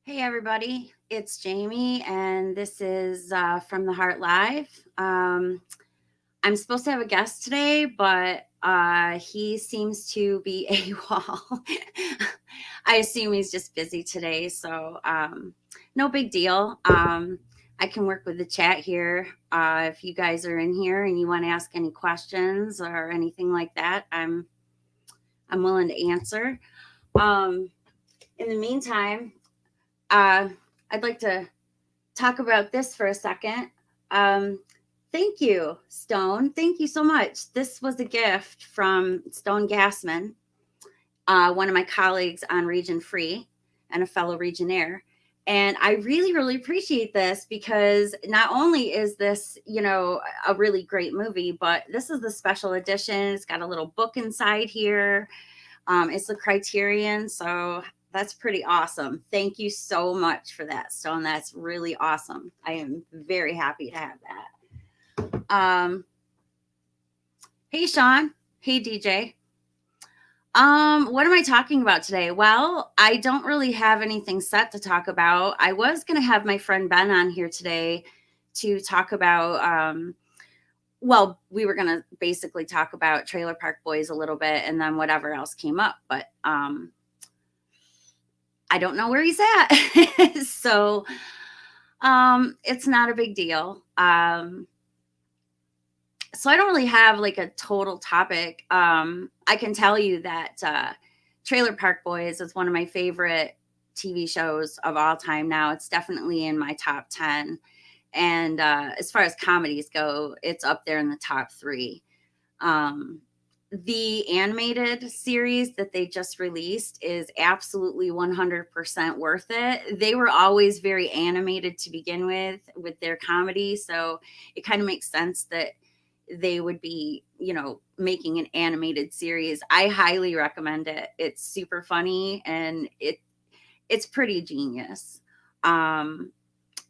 Hey everybody, it's Jamie, and this is from the Heart Live. I'm supposed to have a guest today, but he seems to be AWOL. I assume he's just busy today, so no big deal. I can work with the chat here. If you guys are in here and you want to ask any questions or anything like that, I'm willing to answer. Um, in the meantime, uh, I'd like to talk about this for a second. Um, Thank you, Stone. Thank you so much. This was a gift from Stone Gassman, one of my colleagues on Region Free and a fellow Regionaire. And I really, really appreciate this because not only is this, a really great movie, but this is the special edition. It's got a little book inside here. It's the Criterion. So that's pretty awesome. Thank you so much for that, Stone. That's really awesome. I am very happy to have that. Hey, Sean. Hey, DJ. What am I talking about today? Well, I don't really have anything set to talk about. I was going to have my friend Ben on here today to talk about, we were going to basically talk about Trailer Park Boys a little bit and then whatever else came up. But I don't know where he's at. So it's not a big deal. So I don't really have like a total topic. I can tell you that Trailer Park Boys is one of my favorite TV shows of all time now. It's definitely in my top 10. And as far as comedies go, it's up there in the top 3. The animated series that they just released is absolutely 100% worth it. They were always very animated to begin with their comedy. So it kind of makes sense that they would be, making an animated series. I highly recommend it. It's super funny and it's pretty genius. I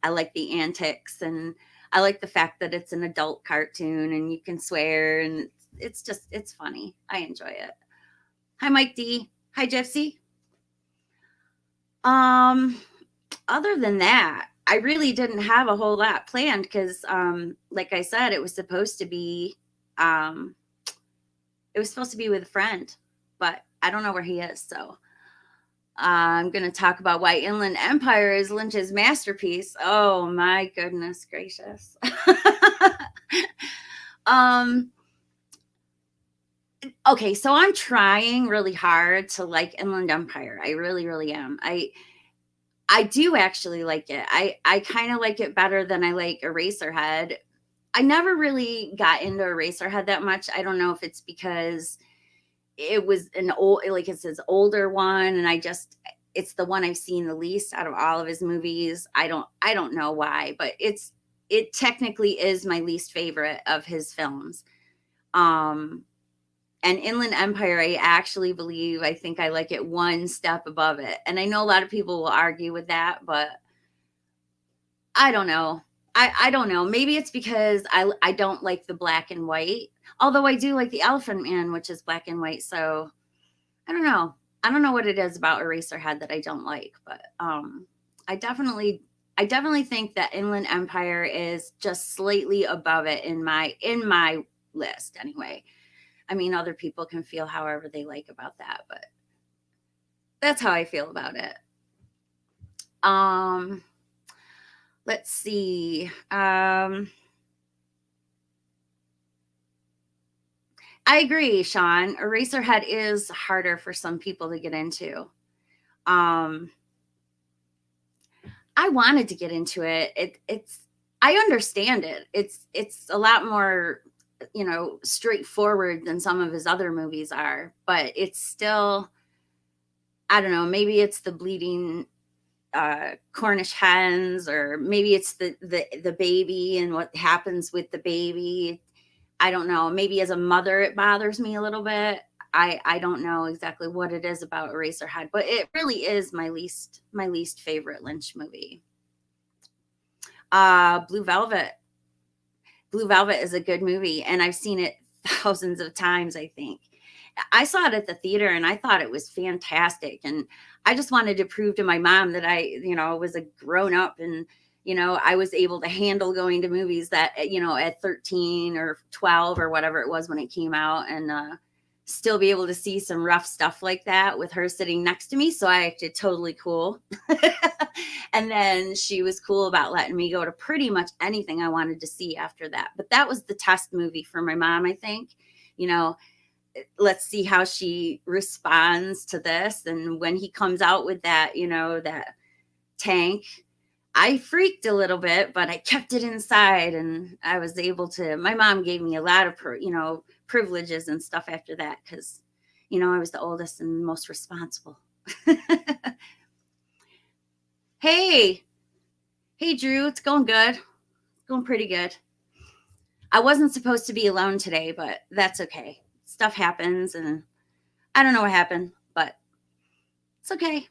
like the antics and I like the fact that it's an adult cartoon and you can swear and it's funny. I enjoy it. Hi, Mike D. Hi, Gypsy. Other than that, I really didn't have a whole lot planned because, like I said, it was supposed to be with a friend, but I don't know where he is. So I'm going to talk about why Inland Empire is Lynch's masterpiece. Oh my goodness gracious. Okay, so I'm trying really hard to like Inland Empire. I really, really am. I do actually like it. I kind of like it better than I like Eraserhead. I never really got into Eraserhead that much. I don't know if it's because it was it's his older one, and it's the one I've seen the least out of all of his movies. I don't know why, but it technically is my least favorite of his films. And Inland Empire, I think I like it one step above it. And I know a lot of people will argue with that, but I don't know. I don't know. Maybe it's because I don't like the black and white, although I do like the Elephant Man, which is black and white. So I don't know. I don't know what it is about Eraserhead that I don't like, but I definitely think that Inland Empire is just slightly above it in my list anyway. I mean, other people can feel however they like about that, but that's how I feel about it. Let's see. I agree, Sean. Eraserhead is harder for some people to get into. I wanted to get into it. I understand it. It's a lot more, straightforward than some of his other movies are, but it's still, I don't know, maybe it's the bleeding Cornish hens, or maybe it's the baby and what happens with the baby. I don't know. Maybe as a mother, it bothers me a little bit. I don't know exactly what it is about Eraserhead, but it really is my least favorite Lynch movie. Blue Velvet. Blue Velvet is a good movie, and I've seen it thousands of times, I think. I saw it at the theater and I thought it was fantastic. And I just wanted to prove to my mom that I, was a grown up, and, I was able to handle going to movies that, at 13 or 12 or whatever it was when it came out, and still be able to see some rough stuff like that with her sitting next to me. So I acted totally cool. And then she was cool about letting me go to pretty much anything I wanted to see after that. But that was the test movie for my mom, I think. You know, let's see how she responds to this. And when he comes out with that, that tank, I freaked a little bit, but I kept it inside, and I was able to. My mom gave me a lot of, privileges and stuff after that, because, I was the oldest and most responsible. Hey, Drew, it's going good. It's going pretty good. I wasn't supposed to be alone today, but that's okay. Stuff happens, and I don't know what happened, but it's okay.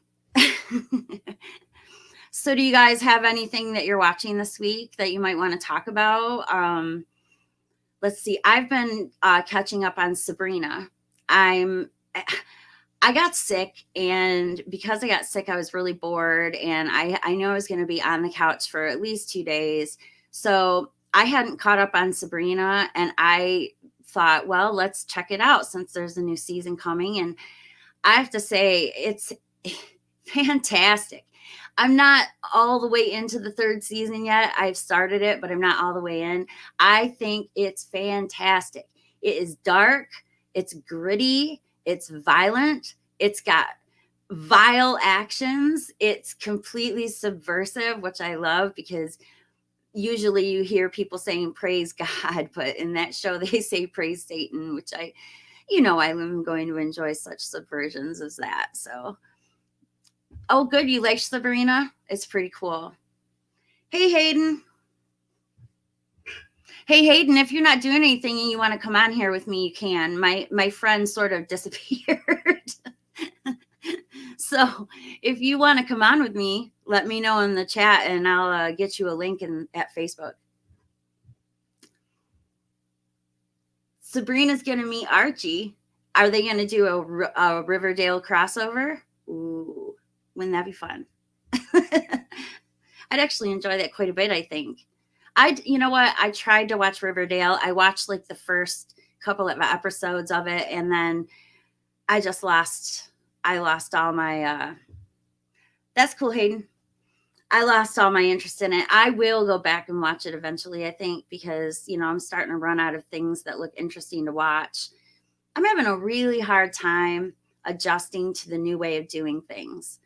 So do you guys have anything that you're watching this week that you might want to talk about? Let's see. I've been catching up on Sabrina. I got sick, and because I got sick, I was really bored, and I knew I was going to be on the couch for at least 2 days. So I hadn't caught up on Sabrina, and I thought, well, let's check it out since there's a new season coming. And I have to say, it's fantastic. I'm not all the way into the 3rd season yet. I've started it, but I'm not all the way in. I think it's fantastic. It is dark. It's gritty. It's violent. It's got vile actions. It's completely subversive, which I love, because usually you hear people saying praise God, but in that show they say praise Satan, which I'm going to enjoy such subversions as that. So, oh, good. You like Sabrina? It's pretty cool. Hey, Hayden. Hey, Hayden, if you're not doing anything and you want to come on here with me, you can. My friend sort of disappeared. So if you want to come on with me, let me know in the chat, and I'll get you a link at Facebook. Sabrina's going to meet Archie. Are they going to do a Riverdale crossover? Ooh, wouldn't that be fun? I'd actually enjoy that quite a bit, I think. You know what? I tried to watch Riverdale. I watched like the first couple of episodes of it, and then I lost all my, that's cool, Hayden. I lost all my interest in it. I will go back and watch it eventually, I think, because, I'm starting to run out of things that look interesting to watch. I'm having a really hard time adjusting to the new way of doing things.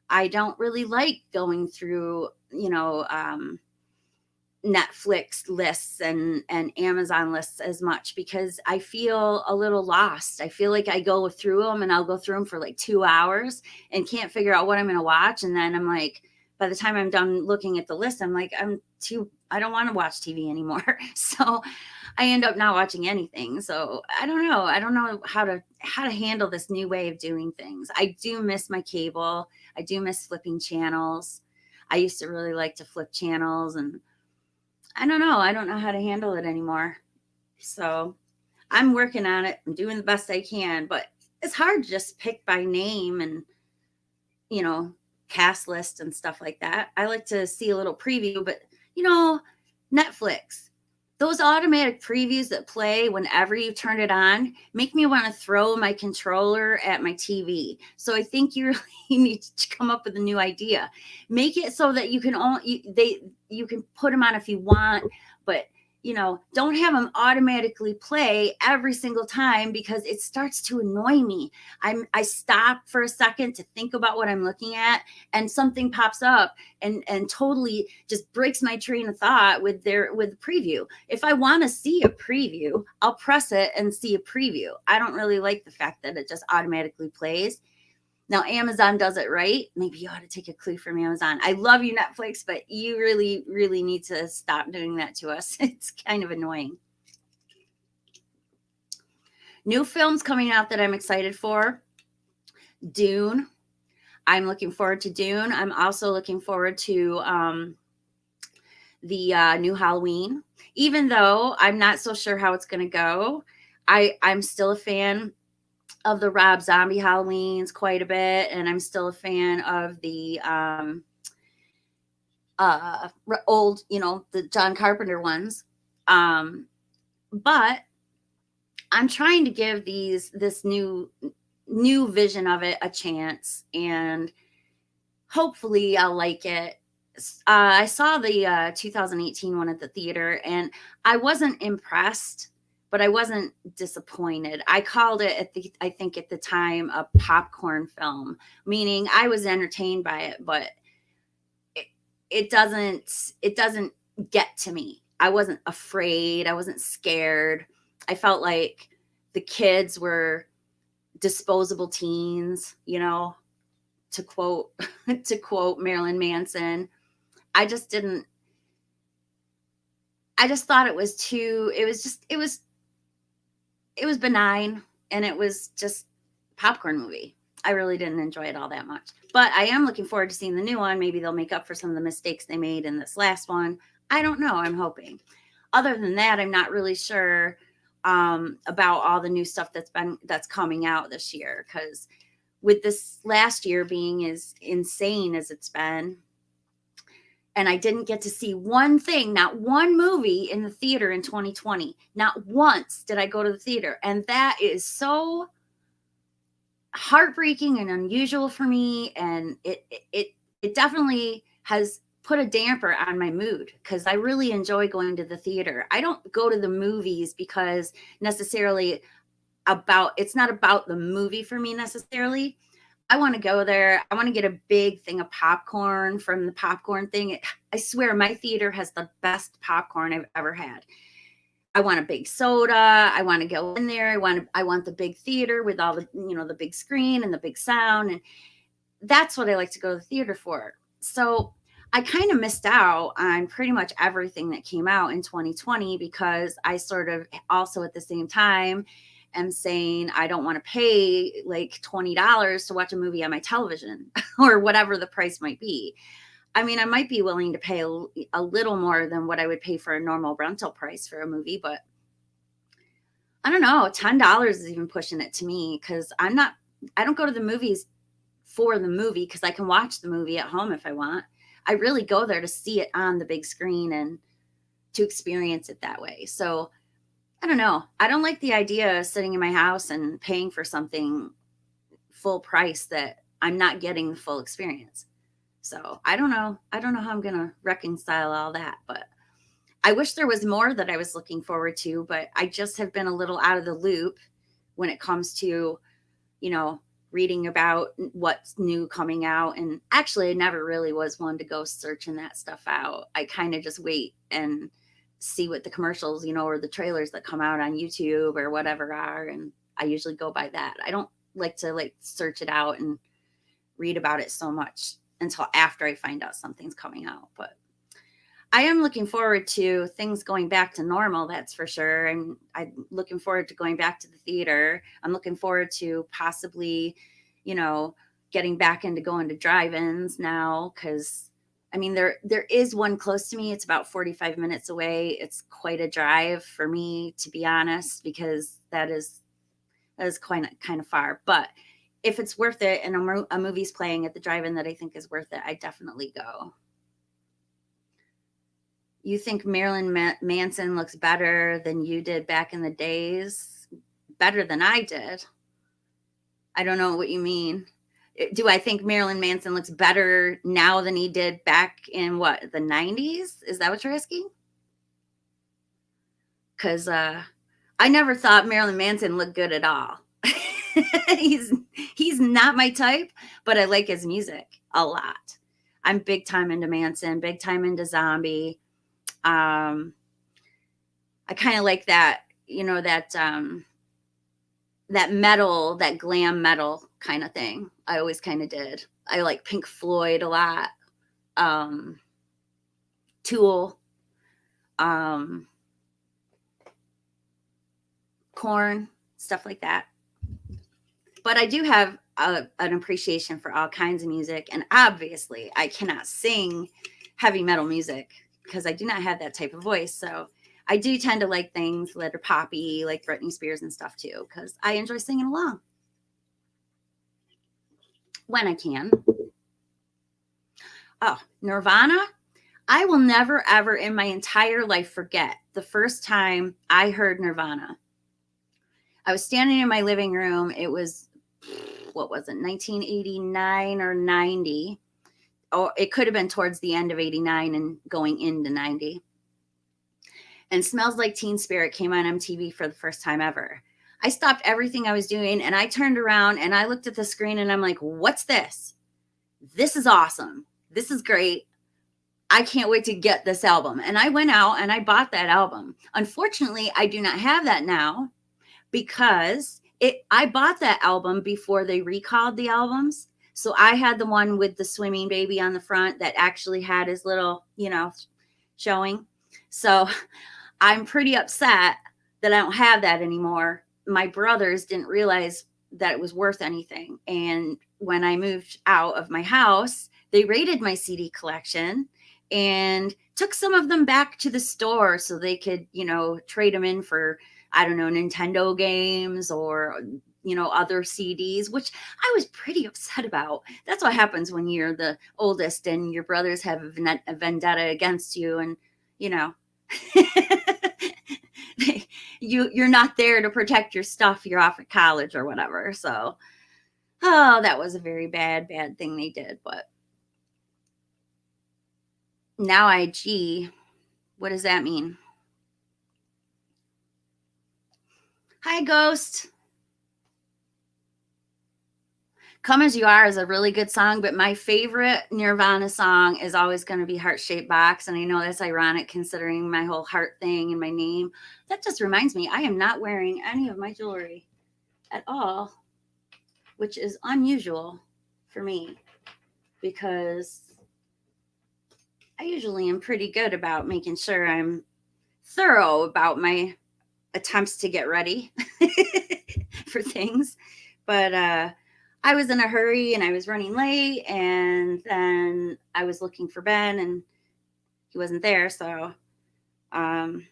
I don't really like going through, Netflix lists and Amazon lists as much, because I feel a little lost. I feel like I go through them, and I'll go through them for like 2 hours and can't figure out what I'm going to watch. And then I'm like, by the time I'm done looking at the list, I'm like, I don't want to watch TV anymore. So I end up not watching anything. So I don't know. I don't know how to handle this new way of doing things. I do miss my cable. I do miss flipping channels. I used to really like to flip channels, and I don't know. I don't know how to handle it anymore. So I'm working on it. I'm doing the best I can, but it's hard to just pick by name and, cast list and stuff like that. I like to see a little preview, but, Netflix, those automatic previews that play whenever you turn it on make me want to throw my controller at my TV. So I think you really need to come up with a new idea. Make it so that you can you can put them on if you want, but don't have them automatically play every single time, because it starts to annoy me. I stop for a second to think about what I'm looking at, and something pops up and totally just breaks my train of thought with the preview. If I want to see a preview, I'll press it and see a preview. I don't really like the fact that it just automatically plays. Now, Amazon does it right. Maybe you ought to take a clue from Amazon. I love you, Netflix, but you really, really need to stop doing that to us. It's kind of annoying. New films coming out that I'm excited for. Dune. I'm looking forward to Dune. I'm also looking forward to the new Halloween. Even though I'm not so sure how it's going to go, I'm still a fan of the Rob Zombie Halloweens quite a bit, and I'm still a fan of the old, the John Carpenter ones. But I'm trying to give this new vision of it a chance, and hopefully I'll like it. I saw the 2018 one at the theater, and I wasn't impressed, but I wasn't disappointed. I called it I think at the time, a popcorn film, meaning I was entertained by it, but it doesn't get to me. I wasn't afraid. I wasn't scared. I felt like the kids were disposable teens, to quote Marilyn Manson. I just thought it was benign, and it was just popcorn movie. I really didn't enjoy it all that much. But I am looking forward to seeing the new one. Maybe they'll make up for some of the mistakes they made in this last one. I don't know. I'm hoping. Other than that, I'm not really sure about all the new stuff that's coming out this year, because with this last year being as insane as it's been, and I didn't get to see one thing, not one movie in the theater in 2020. Not once did I go to the theater, and that is so heartbreaking and unusual for me, and it definitely has put a damper on my mood, because I really enjoy going to the theater. I don't go to the movies because necessarily it's not about the movie for me necessarily. I want to go there. I want to get a big thing of popcorn from the popcorn thing. I swear my theater has the best popcorn I've ever had. I want a big soda. I want to go in there. I want the big theater with all the, the big screen and the big sound. And that's what I like to go to the theater for. So I kind of missed out on pretty much everything that came out in 2020, because I sort of also at the same time am saying I don't want to pay like $20 to watch a movie on my television or whatever the price might be. I mean, I might be willing to pay a little more than what I would pay for a normal rental price for a movie, but I don't know, $10 is even pushing it to me, because I don't go to the movies for the movie, because I can watch the movie at home if I want. I really go there to see it on the big screen and to experience it that way. So I don't know. I don't like the idea of sitting in my house and paying for something full price that I'm not getting the full experience. So I don't know. I don't know how I'm going to reconcile all that, but I wish there was more that I was looking forward to, but I just have been a little out of the loop when it comes to, reading about what's new coming out. And actually, I never really was one to go searching that stuff out. I kind of just wait and see what the commercials, or the trailers that come out on YouTube or whatever are. And I usually go by that. I don't like to search it out and read about it so much until after I find out something's coming out. But I am looking forward to things going back to normal, that's for sure. And I'm looking forward to going back to the theater. I'm looking forward to possibly, getting back into going to drive-ins now, because I mean, there is one close to me. It's about 45 minutes away. It's quite a drive for me, to be honest, because that is kind of far. But if it's worth it and a movie's playing at the drive-in that I think is worth it, I definitely go. You think Marilyn Manson looks better than you did back in the days? Better than I did? I don't know what you mean. Do I think Marilyn Manson looks better now than he did back in the 90s? Is that what you're asking? Because I never thought Marilyn Manson looked good at all. He's not my type, but I like his music a lot. I'm big time into Manson, big time into Zombie. I kind of like that, that metal, that glam metal kind of thing. I always kind of did. I like Pink Floyd a lot. Tool, Korn, stuff like that. But I do have an appreciation for all kinds of music. And obviously I cannot sing heavy metal music because I do not have that type of voice. So I do tend to like things that are poppy, like Britney Spears and stuff too, because I enjoy singing along. when I can. Oh, Nirvana. I will never, ever in my entire life forget the first time I heard Nirvana. I was standing in my living room. It was, what was it, 1989 or 90? Or it could have been towards the end of 89 and going into 90. And Smells Like Teen Spirit came on MTV for the first time ever. I stopped everything I was doing and I turned around and I looked at the screen and I'm like, what's this? This is awesome. This is great. I can't wait to get this album. And I went out and I bought that album. Unfortunately, I do not have that now because I bought that album before they recalled the albums. So I had the one with the swimming baby on the front that actually had his little, showing. So I'm pretty upset that I don't have that anymore. My brothers didn't realize that it was worth anything. And when I moved out of my house, they raided my CD collection and took some of them back to the store so they could, trade them in for, I don't know, Nintendo games or, other CDs, which I was pretty upset about. That's what happens when you're the oldest and your brothers have a vendetta against you. And, you're not there to protect your stuff. You're off at college or whatever. So, that was a very bad thing they did. But now IG, what does that mean? Hi, Ghost. Come As You Are is a really good song, but my favorite Nirvana song is always going to be Heart Shaped Box. And I know that's ironic considering my whole heart thing and my name. That just reminds me, I am not wearing any of my jewelry at all, which is unusual for me because I usually am pretty good about making sure I'm thorough about my attempts to get ready for things. But I was in a hurry and I was running late, and then I was looking for Ben and he wasn't there. So I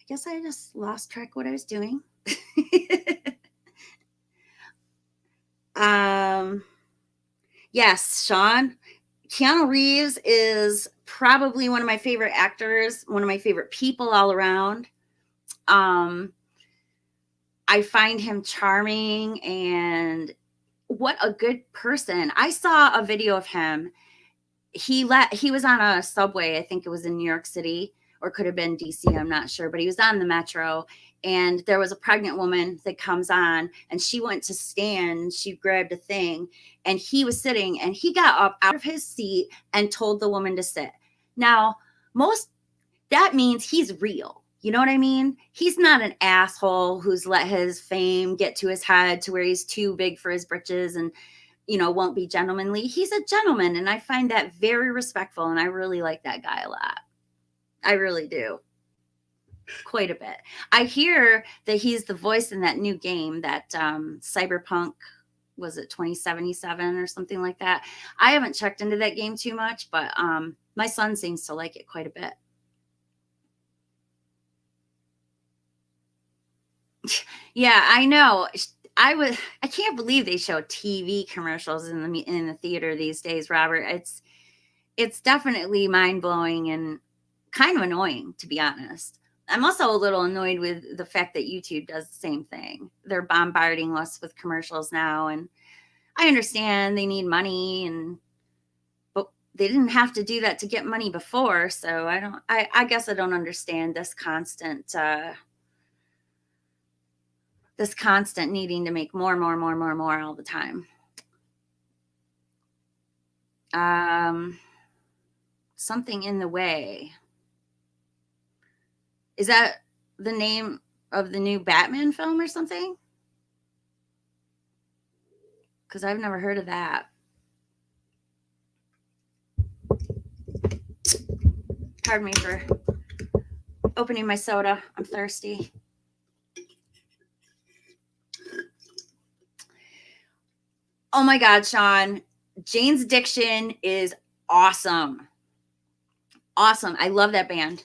guess I just lost track of what I was doing. Yes, Sean. Keanu Reeves is probably one of my favorite actors, one of my favorite people all around. I find him charming and what a good person. I saw a video of him. He was on a subway. I think it was in New York City or could have been DC. I'm not sure, but he was on the metro and there was a pregnant woman that comes on and she went to stand and she grabbed a thing and he was sitting and he got up out of his seat and told the woman to sit. Now, that means he's real. You know what I mean? He's not an asshole who's let his fame get to his head to where he's too big for his britches and, won't be gentlemanly. He's a gentleman. And I find that very respectful. And I really like that guy a lot. I really do. Quite a bit. I hear that he's the voice in that new game that Cyberpunk, was it 2077 or something like that? I haven't checked into that game too much, but my son seems to like it quite a bit. Yeah, I know. I can't believe they show TV commercials in the theater these days, Robert. It's definitely mind-blowing and kind of annoying, to be honest. I'm also a little annoyed with the fact that YouTube does the same thing. They're bombarding us with commercials now, and I understand they need money, but they didn't have to do that to get money before. So I guess I don't understand this constant needing to make more all the time. Something in the Way. Is that the name of the new Batman film or something? Because I've never heard of that. Pardon me for opening my soda. I'm thirsty. Oh my God, Sean. Jane's Addiction is awesome. Awesome. I love that band.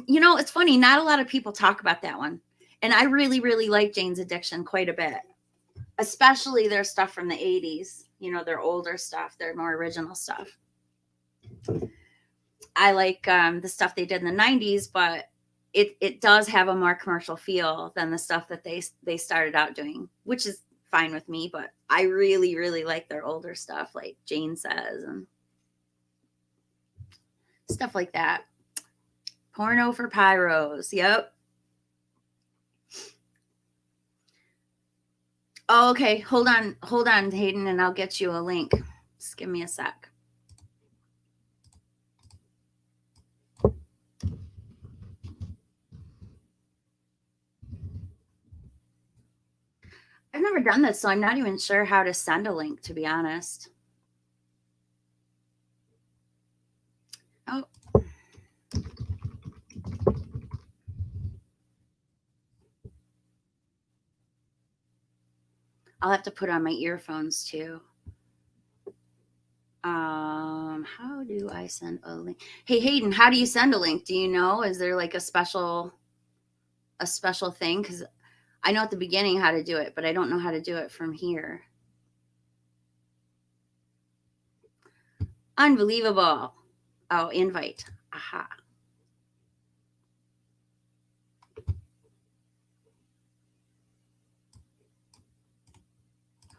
It's funny. Not a lot of people talk about that one. And I really, really like Jane's Addiction quite a bit, especially their stuff from the 80s. their older stuff, their more original stuff. I like the stuff they did in the 90s, but it does have a more commercial feel than the stuff that they started out doing, which is fine with me. But I really, really like their older stuff, like Jane Says and stuff like that. Porno for Pyros. Yep. Oh, okay. Hold on, Hayden, and I'll get you a link. Just give me a sec. I've never done this, so I'm not even sure how to send a link, to be honest. Oh. I'll have to put on my earphones too. How do I send a link? Hey Hayden, how do you send a link? Do you know? Is there like a special thing? Because I know at the beginning how to do it, but I don't know how to do it from here. Unbelievable. Oh, invite. Aha.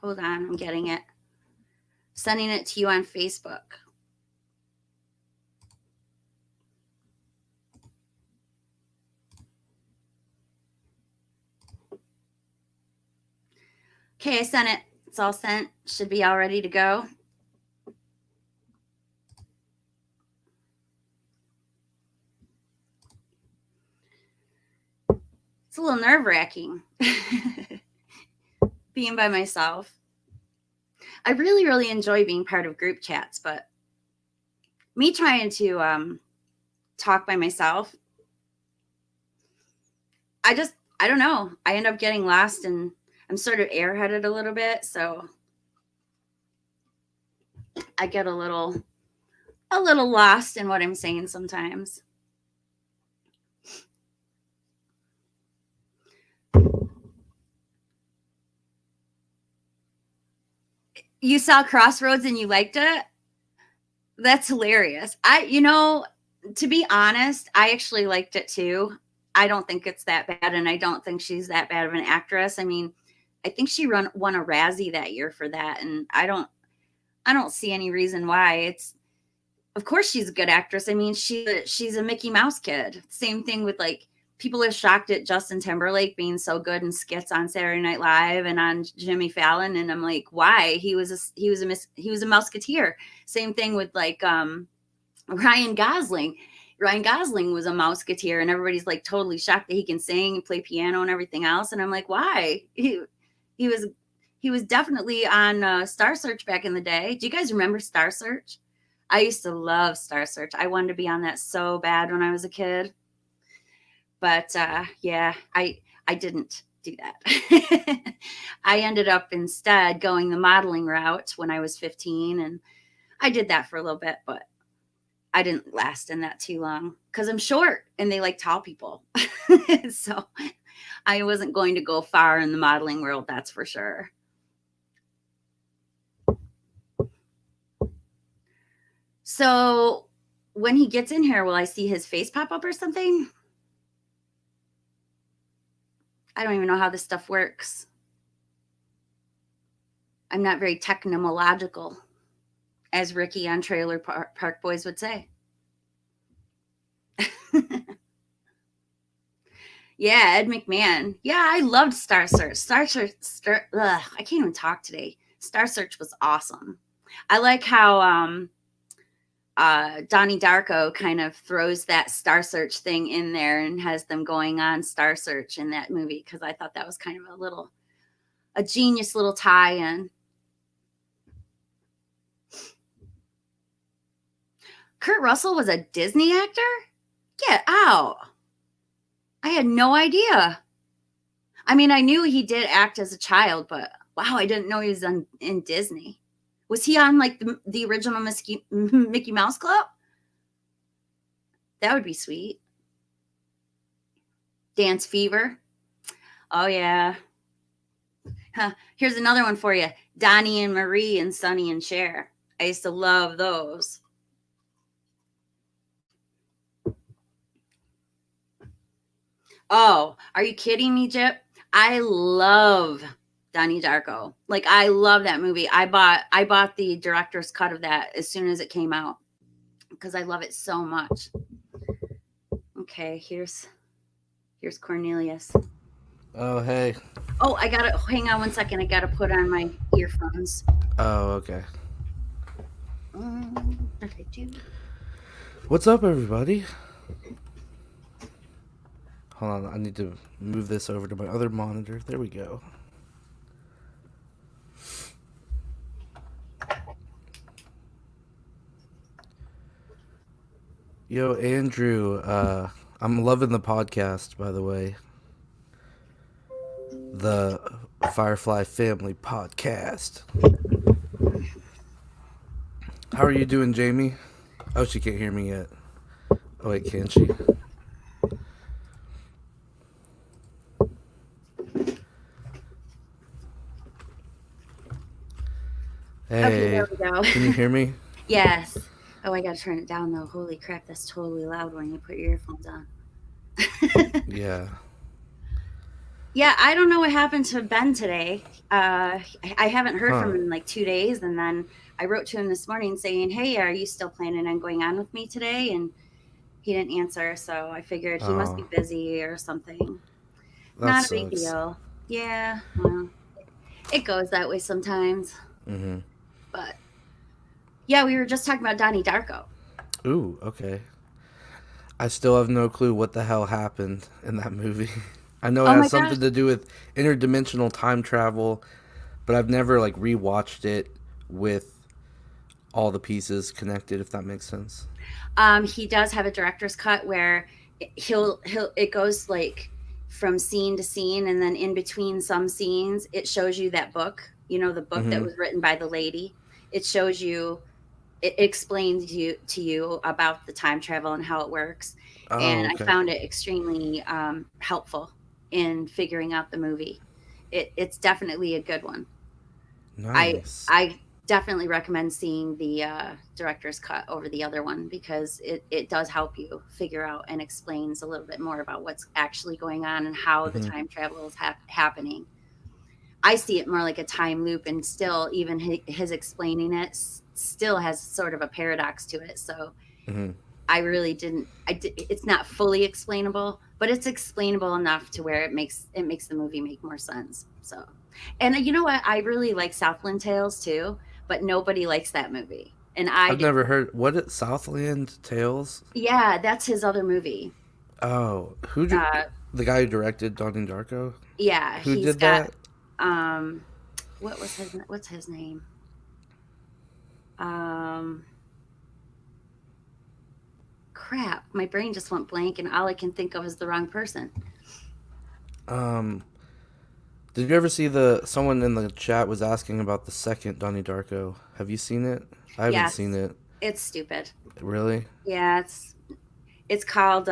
Hold on, I'm getting it. Sending it to you on Facebook. Okay, I sent it. It's all sent. Should be all ready to go. It's a little nerve-wracking being by myself. I really, really enjoy being part of group chats, but me trying to talk by myself, I don't know. I end up getting lost and I'm sort of airheaded a little bit, so I get a little lost in what I'm saying sometimes. You saw Crossroads and you liked it? That's hilarious. To be honest, I actually liked it too. I don't think it's that bad, and I don't think she's that bad of an actress. I mean, I think she won a Razzie that year for that, and I don't see any reason why. It's Of course she's a good actress. I mean, she's a Mickey Mouse kid. Same thing with like people are shocked at Justin Timberlake being so good in skits on Saturday Night Live and on Jimmy Fallon, and I'm like, why? He was a Musketeer. Same thing with like Ryan Gosling. Ryan Gosling was a Musketeer, and everybody's like totally shocked that he can sing and play piano and everything else. And I'm like, why? He was definitely on Star Search back in the day. Do you guys remember Star Search? I used to love Star Search. I wanted to be on that so bad when I was a kid. But yeah, I didn't do that. I ended up instead going the modeling route when I was 15, and I did that for a little bit, but I didn't last in that too long because I'm short and they like tall people. So I wasn't going to go far in the modeling world, that's for sure. So when he gets in here, will I see his face pop up or something? I don't even know how this stuff works. I'm not very technological, as Ricky on Trailer Park Boys would say. Yeah, Ed McMahon. Yeah, I loved Star Search. I can't even talk today. Star Search was awesome. I like how Donnie Darko kind of throws that Star Search thing in there and has them going on Star Search in that movie, because I thought that was kind of a genius little tie-in. Kurt Russell was a Disney actor? Get out. I had no idea. I mean, I knew he did act as a child, but wow, I didn't know he was in Disney. Was he on like the original Mickey Mouse Club? That would be sweet. Dance Fever. Oh yeah. Huh, here's another one for you. Donnie and Marie and Sonny and Cher. I used to love those. Oh, are you kidding me, Jip? I love Donnie Darko. Like I love that movie. I bought the director's cut of that as soon as it came out because I love it so much. Okay, here's Cornelius. Oh, hey. Oh, I gotta hang on one second. I gotta put on my earphones. Oh, okay. What did I do? What's up, everybody? Hold on, I need to move this over to my other monitor. There we go. Yo, Andrew, I'm loving the podcast, by the way. The Firefly Family Podcast. How are you doing, Jamie? Oh, she can't hear me yet. Oh, wait, can she? Okay, there Hey, we go. can you hear me? Yes. Oh, I gotta turn it down though. Holy crap, that's totally loud when you put your earphones on. Yeah. Yeah, I don't know what happened to Ben today. I haven't heard from Huh. him in like 2 days, and then I wrote to him this morning saying, "Hey, are you still planning on going on with me today?" And he didn't answer, so I figured he must Oh, be busy or something. that Not a big sucks. deal. Yeah, well, it goes that way sometimes. Mm-hmm. But yeah, we were just talking about Donnie Darko. Ooh, okay. I still have no clue what the hell happened in that movie. I know it Oh has my gosh. something to do with interdimensional time travel, but I've never like rewatched it with all the pieces connected, if that makes sense. He does have a director's cut where he'll it goes like from scene to scene, and then in between some scenes, it shows you that book. You know, the book that Mm-hmm. was written by the lady. It shows you, it explains you to you about the time travel and how it works. Oh, And I okay. found it extremely helpful in figuring out the movie. It's definitely a good one. I Nice. I definitely recommend seeing the director's cut over the other one because it does help you figure out and explains a little bit more about what's actually going on and how the Mm-hmm. time travel is happening. I see it more like a time loop, and still, even his explaining it still has sort of a paradox to it. So Mm-hmm. I really didn't. It's not fully explainable, but it's explainable enough to where it makes the movie make more sense. So, and you know what? I really like Southland Tales too, but nobody likes that movie, and I I've do. never heard what it Southland Tales. Yeah, that's his other movie. Oh, Uh, the guy who directed Donnie Darko? yeah, Who he's did got that? um, what's his name? Um, crap, my brain just went blank, and all I can think of is the wrong person. Um, did you ever see the someone in the chat was asking about the second Donnie Darko? Have you seen it? I haven't seen Yes, it. it's stupid. Really? Yeah, it's called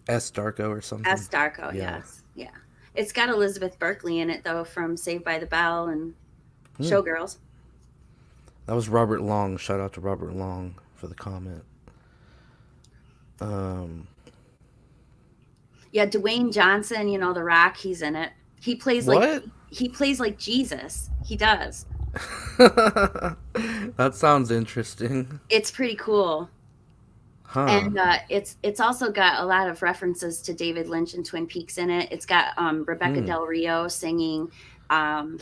S Darko or something? S. Darko, Yeah. yes. Yeah. It's got Elizabeth Berkley in it though from Saved by the Bell and Hmm. Showgirls. That was Robert Long. Shout out to Robert Long for the comment. Um, Yeah, Dwayne Johnson, The Rock, he's in it. He plays like what? he plays like Jesus. He does. That sounds interesting. It's pretty cool. Huh. And it's also got a lot of references to David Lynch and Twin Peaks in it. It's got Rebecca Hmm. Del Rio singing um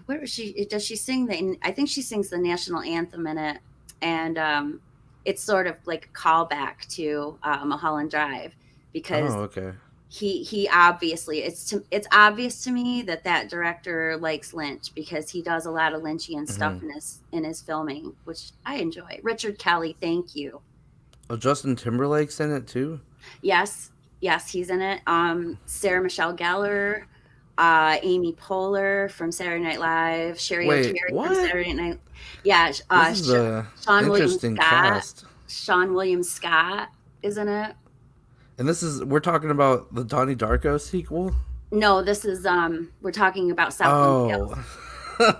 what was she does she sing the I think she sings the national anthem in it, and it's sort of like a callback to Mulholland Drive because Oh, okay. he obviously it's obvious to me that that director likes Lynch because he does a lot of Lynchian stuff Hmm. in his filming, which I enjoy. Richard Kelly, thank you. Oh, Justin Timberlake's in it too? Yes, yes, he's in it. Sarah Michelle Gellar, Amy Poehler from Saturday Night Live, Sherry Wait, O'Terry from what? Saturday Night. Yeah, This is a Sean William interesting Scott. cast. Sean William Scott is in it. And this is we're talking about the Donnie Darko sequel? No, this is we're talking about Southland Oh, Tales.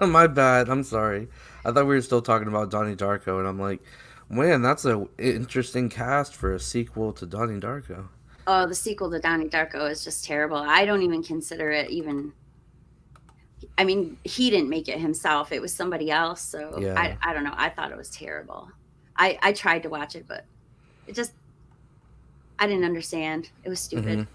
my bad. I'm sorry. I thought we were still talking about Donnie Darko, and I'm like, man, that's a interesting cast for a sequel to Donnie Darko. Oh, the sequel to Donnie Darko is just terrible. I don't even consider it even. I mean, he didn't make it himself. It was somebody else. So Yeah. I don't know. I thought it was terrible. I tried to watch it, but it just I didn't understand. It was Hmm. stupid.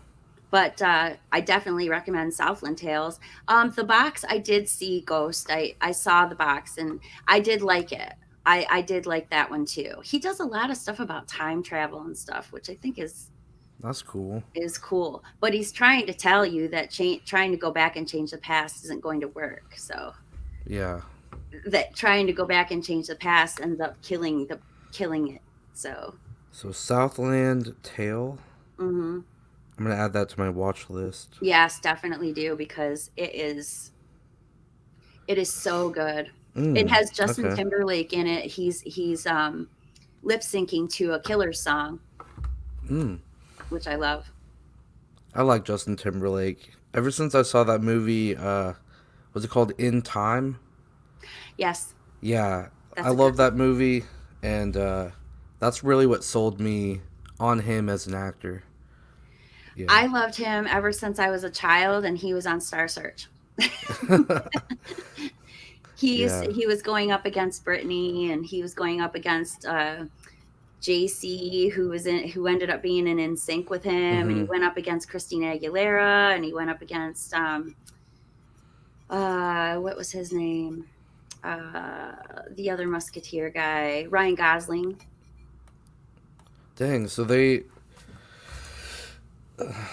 But I definitely recommend Southland Tales. The box, I did see Ghost. I saw the box and I did like it. I did like that one too. He does a lot of stuff about time travel and stuff, which I think That's cool. is cool. But he's trying to tell you that trying to go back and change the past isn't going to work. So Yeah. that trying to go back and change the past ends up killing it. So So Southland Tale. mhm. I'm gonna add that to my watch list. Yes, definitely do because it is so good. It Mm. has Justin Okay. Timberlake in it. He's lip syncing to a Killer song, Mm. which I love. I like Justin Timberlake. Ever since I saw that movie, was it called In Time? Yes, Yeah, I that's a good love one. that movie, and that's really what sold me on him as an actor. Yeah. I loved him ever since I was a child, and he was on Star Search. Yeah. He was going up against Brittany, and he was going up against JC, who ended up being in sync with him, and he Hmm. went up against Christina Aguilera, and he went up against what was his name? The other Musketeer guy, Ryan Gosling. Dang. So they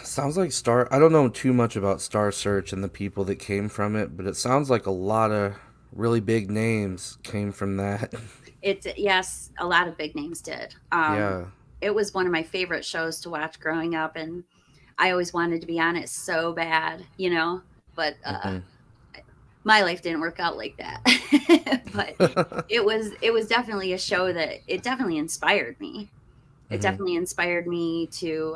sounds like Star. I don't know too much about Star Search and the people that came from it, but it sounds like a lot of really big names came from that. It yes, a lot of big names did. Yeah. It was one of my favorite shows to watch growing up, and I always wanted to be on it so bad, you know. But Hmm. my life didn't work out like that. But it was definitely a show that it definitely inspired me. It Hmm. definitely inspired me to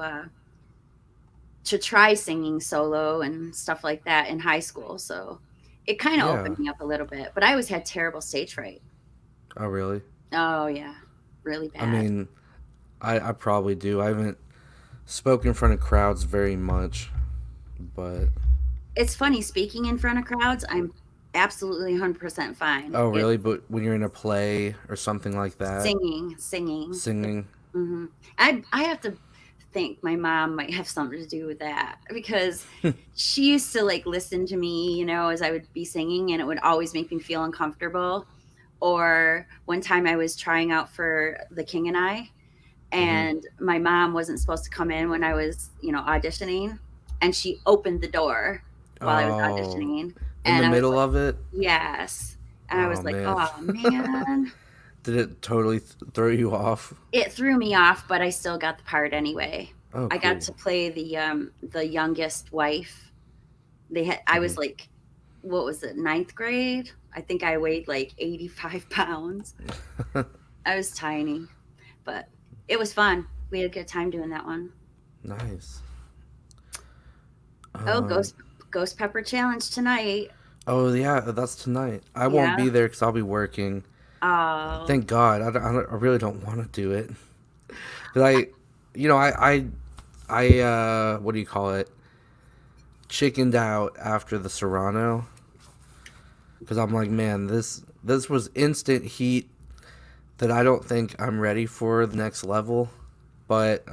try singing solo and stuff like that in high school. So it kind of Yeah. opened me up a little bit. But I always had terrible stage fright. Oh, really? Oh yeah, really I bad. mean, I probably do. I haven't spoken in front of crowds very much, but It's funny speaking in front of crowds. I'm absolutely 100% fine. oh, It's really? But when you're in a play or something like that, singing. singing. Hmm. I have to think my mom might have something to do with that because she used to like listen to me, as I would be singing, and it would always make me feel uncomfortable. Or one time I was trying out for The King and I, Hmm. and my mom wasn't supposed to come in when I was, auditioning, and she opened the door while I was Oh, auditioning, in the and I was middle like, of it. "Yes." And I Oh was like, man, "Oh, man." did it totally throw you off? It threw me off, but I still got the part anyway. Oh, I got cool. to play the youngest wife. I Hmm. was like, what was it, ninth grade? I think I weighed like 85 pounds. I was tiny, but it was fun. We had a good time doing that one. Nice. Oh, Um. Ghost Pepper Challenge tonight. Oh yeah, that's tonight. I won't Yeah. be there because I'll be working. Oh, Thank God. I really don't want to do it because you know, what do you call it? Chickened out after the Serrano because I'm like, man, this was instant heat that I don't think I'm ready for the next level. But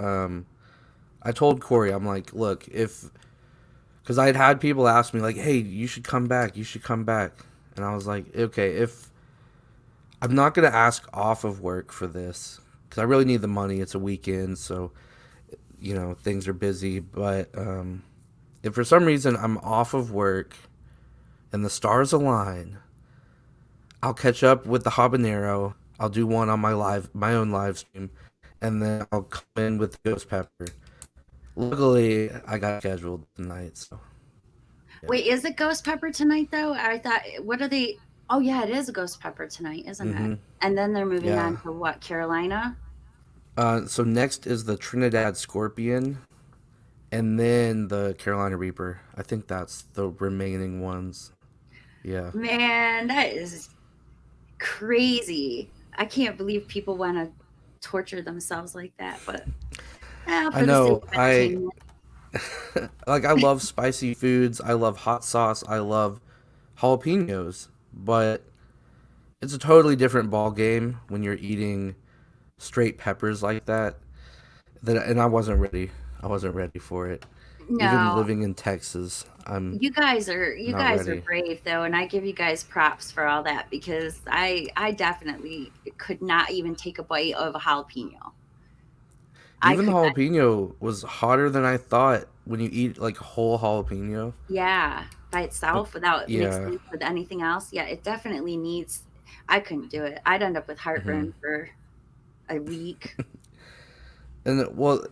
I told Corey, I'm like, look, if because I'd had people ask me like, hey, you should come back, you should come back, and I was like, okay, if I'm not gonna ask off of work for this because I really need the money. It's a weekend, so things are busy. But if for some reason I'm off of work and the stars align, I'll catch up with the habanero. I'll do one on my own live stream, and then I'll come in with the ghost pepper. Luckily, I got scheduled tonight, so yeah. wait, is it Ghost Pepper tonight though? I thought, what are they? Oh yeah, it is a Ghost Pepper tonight, isn't it? Mm-hmm. And then they're moving on Yeah. to what, Carolina? So next is the Trinidad Scorpion, and then the Carolina Reaper. I think that's the remaining ones. Yeah. Man, that is crazy. I can't believe people want to torture themselves like that, but I for the sake know. of I entertainment. like I love spicy foods. I love hot sauce. I love jalapenos, but it's a totally different ball game when you're eating straight peppers like that. And I wasn't ready. I wasn't ready for it. Even No, living in Texas, I'm you not guys are ready. brave though, and I give you guys props for all that because I definitely could not even take a bite of a jalapeno. I Even the could not. jalapeno was hotter than I thought when you eat like a whole jalapeno. Yeah, by Uh, itself without yeah. mixing with anything else. Yeah, it definitely needs. I couldn't do it. I'd end up with Hmm. heartburn for a week. Well,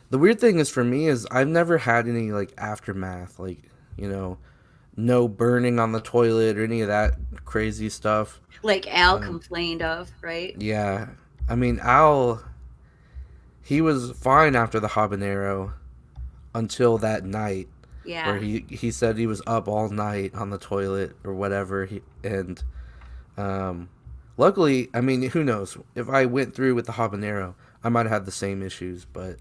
the weird thing is for me is I've never had any like aftermath, like you know, no burning on the toilet or any of that crazy stuff. Like Al Um, complained of, right? yeah, I mean Al, he was fine after the habanero until that night where Yeah. he said he was up all night on the toilet or whatever. And um, luckily, I mean, who knows if I went through with the habanero, I might have had the same issues. But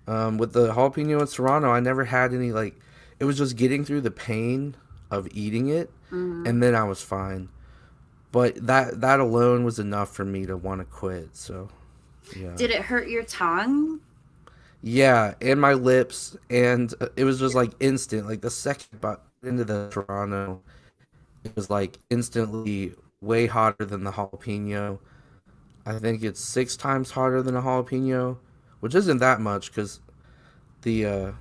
with the jalapeno and serrano, I never had any like. It was just getting through the pain of eating it, Hmm. and then I was fine. But that alone was enough for me to want to quit. So yeah, Did it hurt your tongue? yeah, and my lips, and it was just like instant. Like the second I got into the serrano, it was like instantly way hotter than the jalapeno. I think it's 6 times hotter than a jalapeno, which isn't that much because the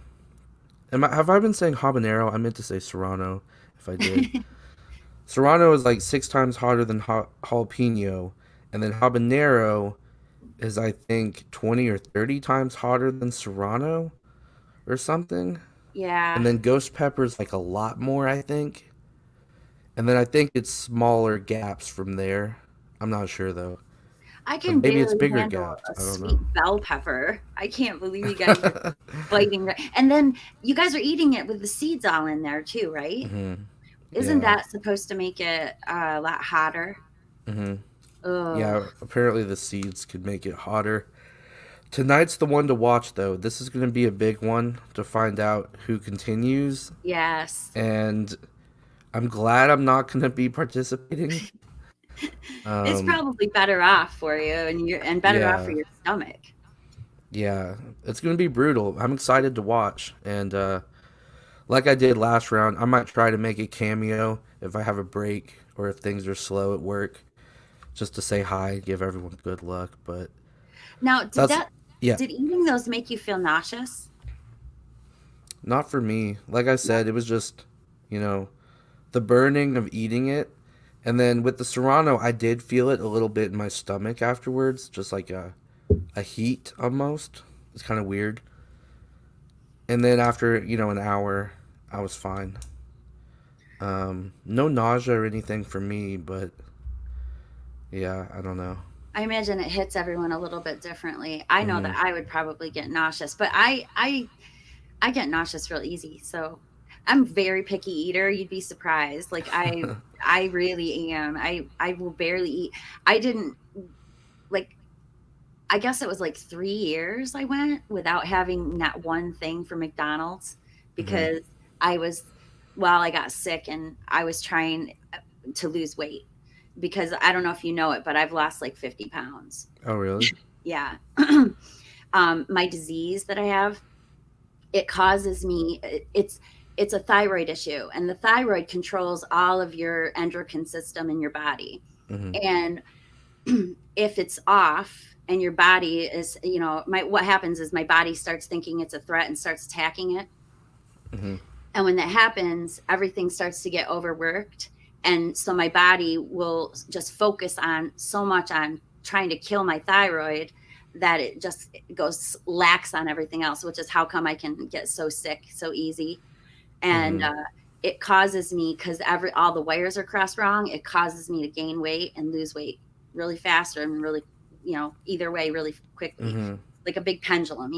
have I been saying habanero? I meant to say serrano. If I did, serrano is like 6 times hotter than jalapeno, and then habanero is I think 20 or 30 times hotter than serrano or something. And Yeah. then ghost pepper is like a lot more, I think. And then I think it's smaller gaps from there. I'm not sure though. I Or can maybe it's barely bigger handle gaps. a I don't know. sweet bell pepper. I can't believe you guys are biting and then you guys are eating it with the seeds all in there too, right? Hmm. Isn't Yeah. that supposed to make it a lot hotter? Hmm. Oh, Yeah. Apparently the seeds could make it hotter. Tonight's the one to watch though. This is going to be a big one to find out who continues. yes. And I'm glad I'm not going to be participating. It's Um, probably better off for you and better off for yeah. your stomach. Yeah. It's going to be brutal. I'm excited to watch. And like I did last round, I might try to make a cameo if I have a break or if things are slow at work, just to say hi, give everyone good luck. But Now, that's yeah, did eating those make you feel nauseous? not for me. Like I No. said, it was just you know the burning of eating it, and then with the serrano, I did feel it a little bit in my stomach afterwards, just like a heat almost. It's kind of weird. And then after an hour, I was fine. No nausea or anything for me, but yeah, I don't know. I imagine it hits everyone a little bit differently. I know that Hmm. I would probably get nauseous, but I get nauseous real easy. So I'm a very picky eater. You'd be surprised. Like I really am. I will barely eat. I didn't like I guess it was like 3 years I went without having not one thing from McDonald's Hmm. because I was while I got sick and I was trying to lose weight because I don't know if you know it, but I've lost like 50 pounds. Oh, really? Yeah. My disease that I have, it causes me it's a thyroid issue and the thyroid controls all of your endocrine system in your body. Hmm. And if it's off and your body is, what happens is my body starts thinking it's a threat and starts attacking it. Hmm. And when that happens, everything starts to get overworked. And so my body will just focus on so much on trying to kill my thyroid that it just goes lax on everything else, which is how come I can get so sick so easy. And Hmm. it causes me because every all the wires are crossed wrong. It causes me to gain weight and lose weight really faster and really, either way really quickly, Hmm. like a big pendulum.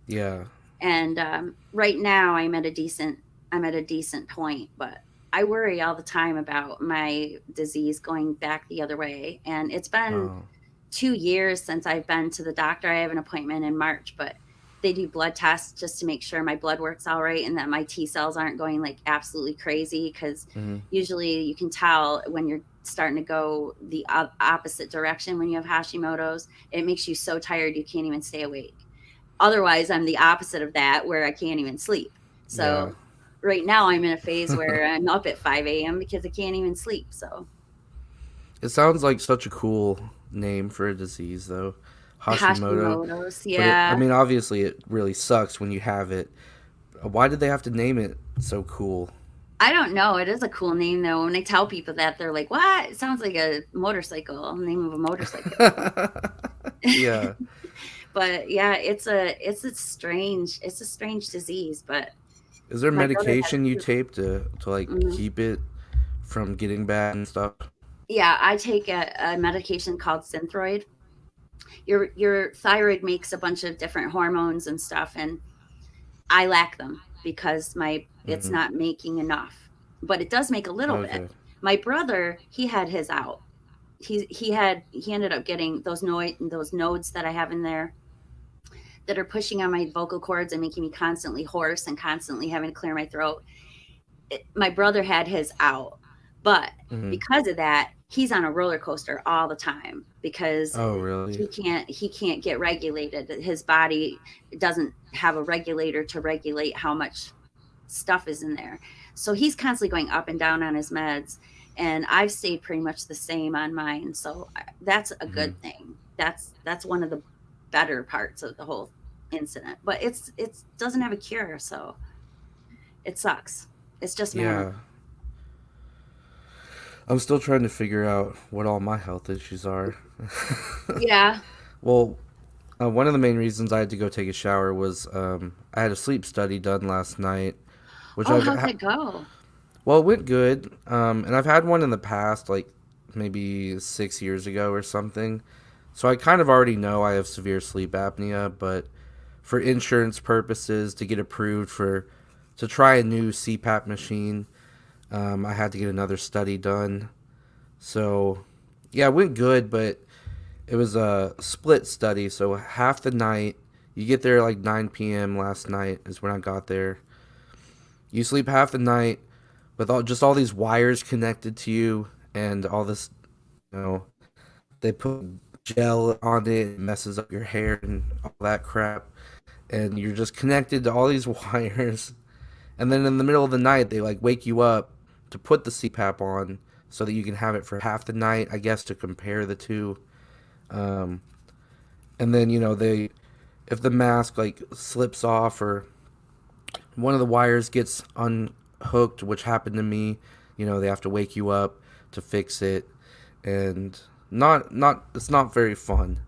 Yeah. And right now I'm at a decent point, but I worry all the time about my disease going back the other way. And it's been Oh. 2 years since I've been to the doctor. I have an appointment in March, but they do blood tests just to make sure my blood works all right and that my T cells aren't going like absolutely crazy. Because Hmm. usually you can tell when you're starting to go the opposite direction when you have Hashimoto's. It makes you so tired you can't even stay awake. Otherwise, I'm the opposite of that where I can't even sleep. Yeah. So right now I'm in a phase where I'm up at 5 a.m. because I can't even sleep. So It sounds like such a cool name for a disease, though, Hashimoto. Hashimoto's, But it, I yeah. mean, obviously, it really sucks when you have it. Why did they have to name it so cool? I don't know. It is a cool name though. When I tell people that, they're like, "What? It sounds like a motorcycle, name of a motorcycle." Yeah. But yeah, it's a strange disease. But Is there my brother has medication you two. take to like Mhm. keep it from getting bad and stuff? Yeah, I take a medication called Synthroid. Your thyroid makes a bunch of different hormones and stuff, and I lack them because my it's Hmm. not making enough. But it does make a little bit. Okay. My brother, he had his out. He ended up getting those nodes that I have in there that are pushing on my vocal cords and making me constantly hoarse and constantly having to clear my throat. My brother had his out, but Hmm. because of that, he's on a roller coaster all the time because Oh, really? he can't get regulated. His body doesn't have a regulator to regulate how much stuff is in there. So he's constantly going up and down on his meds, and I've stayed pretty much the same on mine. So that's a Hmm. good thing. That's one of the better parts of the whole incident. But it doesn't have a cure, so it sucks. It's just Yeah. manageable. I'm still trying to figure out what all my health issues are. Yeah. Well, one of the main reasons I had to go take a shower was I had a sleep study done last night, which Oh, how'd that go? well, it went good. And I've had one in the past, like maybe 6 years ago or something. So I kind of already know I have severe sleep apnea, but for insurance purposes, to get approved for to try a new CPAP machine, I had to get another study done. So yeah, it went good, but it was a split study. So half the night, you get there like 9 p.m. last night is when I got there. You sleep half the night with all these wires connected to you and all this, you know, they put gel on it, it messes up your hair and all that crap. And you're just connected to all these wires. And then in the middle of the night, they like wake you up to put the CPAP on so that you can have it for half the night, I guess, to compare the two. Um, and then, if the mask like slips off or one of the wires gets unhooked, which happened to me, they have to wake you up to fix it. And not it's not very fun.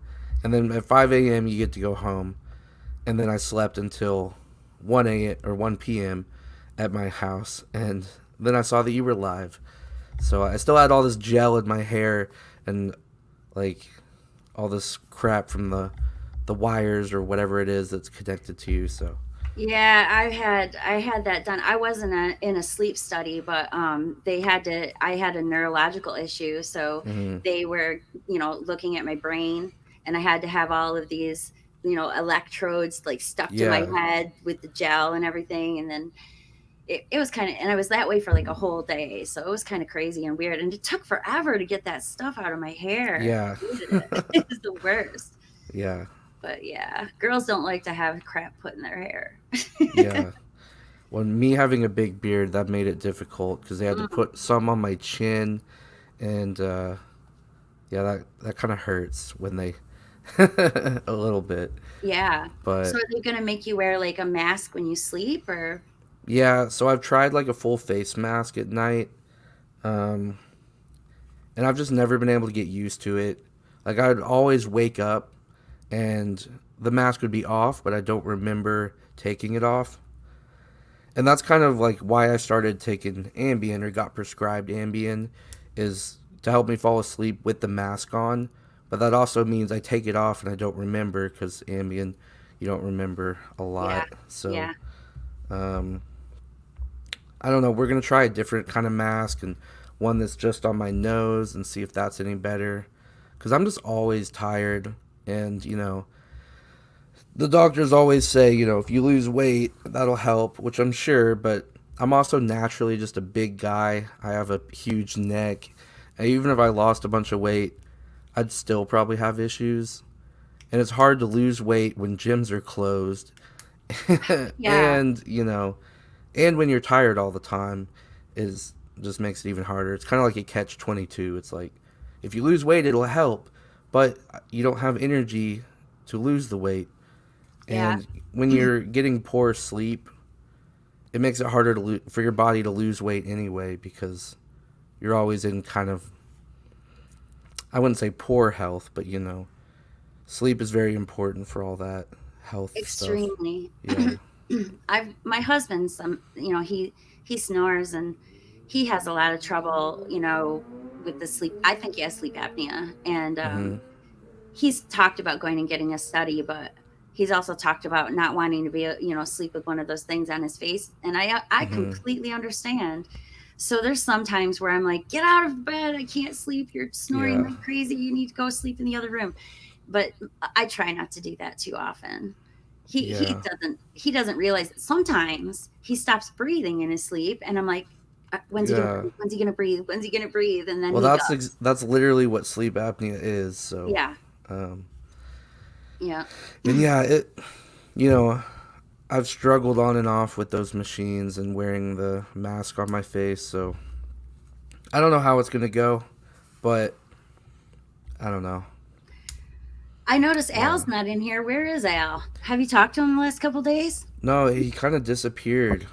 And then at 5 a.m. you get to go home. And then I slept until 1 a.m. or 1 p.m. at my house, and then I saw that you were live. So I still had all this gel in my hair and like all this crap from the wires or whatever it is that's connected to you. So Yeah, I had that done. I wasn't in a sleep study, but they had to. I had a neurological issue, so hmm. they were, looking at my brain, and I had to have all of these, electrodes like stuck to my Yeah, head with the gel and everything, and then it was kind of, and I was that way for like a whole day, so it was kind of crazy and weird, and it took forever to get that stuff out of my hair. I yeah, hated it. It was the worst. yeah, But yeah, girls don't like to have crap put in their hair. yeah. When me having a big beard, that made it difficult because they had to Mm. put some on my chin, and yeah, that kind of hurts when they a little bit. Yeah. So But are they gonna make you wear like a mask when you sleep or yeah, so I've tried like a full face mask at night, um, and I've just never been able to get used to it. Like I'd always wake up and the mask would be off, but I don't remember taking it off. And that's kind of like why I started taking Ambien or got prescribed Ambien is to help me fall asleep with the mask on. But that also means I take it off and I don't remember because Ambien, you don't remember a Yeah. lot. So Yeah. um, I don't know. We're gonna try a different kind of mask and one that's just on my nose and see if that's any better. Cause I'm just always tired, and the doctors always say, if you lose weight, that'll help, which I'm sure, but I'm also naturally just a big guy. I have a huge neck. And even if I lost a bunch of weight, I'd still probably have issues. And it's hard to lose weight when gyms are closed. Yeah. And when you're tired all the time is just makes it even harder. It's kind of like a catch 22. It's like if you lose weight, it'll help, but you don't have energy to lose the weight. Yeah. And when you're getting poor sleep, it makes it harder for your body to lose weight anyway because you're always in kind of, I wouldn't say poor health, but sleep is very important for all that health stuff. Extremely. Yeah. I've my husband's he snores, and he has a lot of trouble, with the sleep. I think he has sleep apnea, and Mhm. he's talked about going and getting a study, but he's also talked about not wanting to be sleep with one of those things on his face, and I Mhm. completely understand. So there's some times where I'm like, get out of bed, I can't sleep, you're snoring Yeah. like crazy, you need to go sleep in the other room. But I try not to do that too often. Yeah. He doesn't realize that sometimes he stops breathing in his sleep, and I'm like, when's he gonna Yeah. breathe? When's he gonna breathe? When's he gonna breathe? And then Well, he does. that's literally what sleep apnea is. So, Yeah, um, yeah. and yeah, you know, I've struggled on and off with those machines and wearing the mask on my face. So I don't know how it's gonna go, but I don't know. I noticed Yeah. Al's not in here. Where is Al? Have you talked to him the last couple days? No, he kind of disappeared.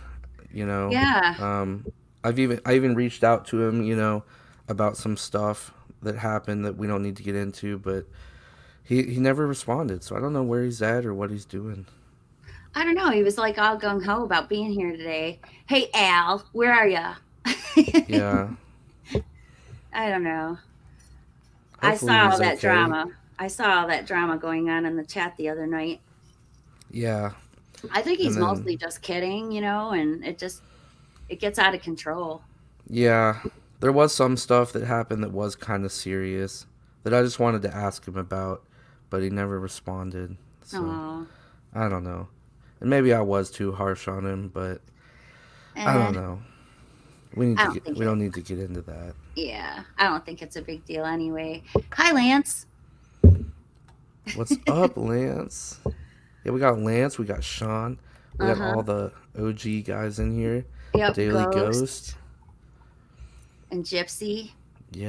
You know, Yeah, um, I even reached out to him. About some stuff that happened that we don't need to get into, but he never responded. So I don't know where he's at or what he's doing. I don't know. He was like all gung ho about being here today. Hey, Al, where are you? Yeah. I don't know. I Hopefully saw all he's that okay. drama. I saw all that drama going on in the chat the other night. Yeah. I think And he's then mostly just kidding, and it gets out of control. yeah, there was some stuff that happened that was kind of serious that I just wanted to ask him about, but he never responded. So Oh, I don't know. And maybe I was too harsh on him, but I eh, don't know. I don't think We it. don't need to get into that. Yeah, I don't think it's a big deal anyway. Hi, Lance. What's up, Lance? Yeah, we got Lance, we got Sean, we Uh got huh. all the OG guys in here. Yep, Daily Ghost. Ghost and Gypsy.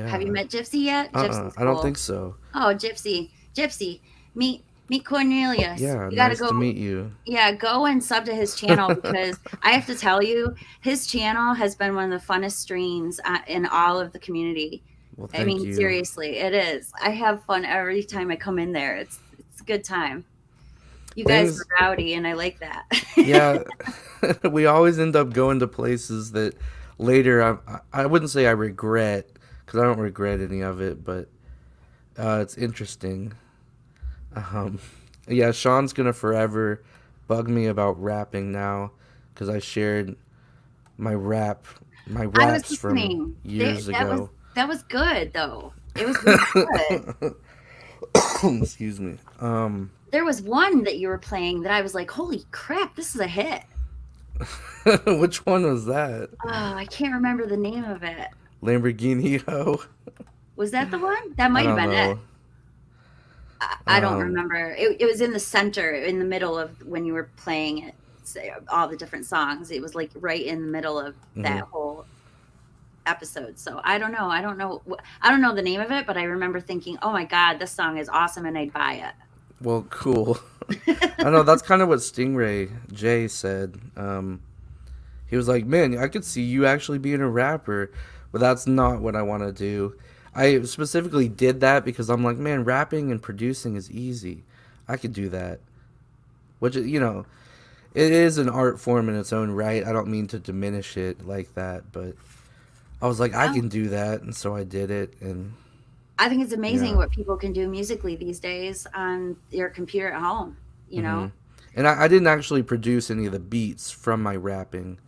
Have you Yeah. met Gypsy yet? Gypsy's I don't cool. think so. Oh, Gypsy, meet Cornelius. Yeah, You gotta nice go. to meet you. Yeah, go and sub to his channel, because I have to tell you, his channel has been one of the funnest streams in all of the community. Well, I thank mean, you. seriously, it is. I have fun every time I come in there. It's a good time. You guys Things, are rowdy, and I like that. yeah, we always end up going to places that later I wouldn't say I regret because I don't regret any of it, but it's interesting. Um, yeah, Sean's gonna forever bug me about rapping now because I shared my rap my I was raps from listening. They, years that was ago. that was good though. It was really good. Excuse me. There was one that you were playing that I was like, "Holy crap, this is a hit." Which one was that? Oh, I can't remember the name of it. Lamborghini Ho. Was that the one? That I might have don't been it. know. I don't Um, remember. It was in the center, in the middle of when you were playing it, all the different songs. It was like right in the middle of that mhm. whole episode. So I don't know. I don't know the name of it, but I remember thinking, "Oh my god, this song is awesome," and I'd buy Well, cool. I know it. that's kind of what Stingray Jay said. He was like, "Man, I could see you actually being a rapper, but that's not what I want to do." I specifically did that because I'm like, man, rapping and producing is easy. I could do that. Which it is an art form in its own right. I don't mean to diminish it like that, but I was like, I No, can do that, and so I did it, and I think it's amazing yeah. what people can do musically these days on your computer at home. You Hmm. know, And I didn't actually produce any of the beats from my rapping.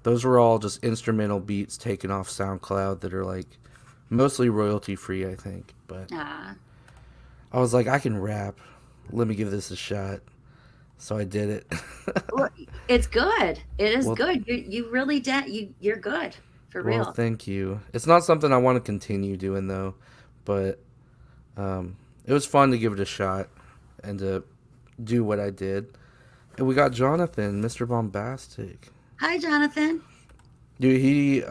Those were all just instrumental beats taken off SoundCloud that are like mostly royalty free, I think. But Uh, I was like, I can rap. Let me give this a shot. So I did it. well, it's good. It is well, good. You really did. You're good for well, real. thank you. It's not something I want to continue doing though, but it was fun to give it a shot and to do what I did. And we got Jonathan, Mr. Bombastic. Hi, Jonathan. Dude, he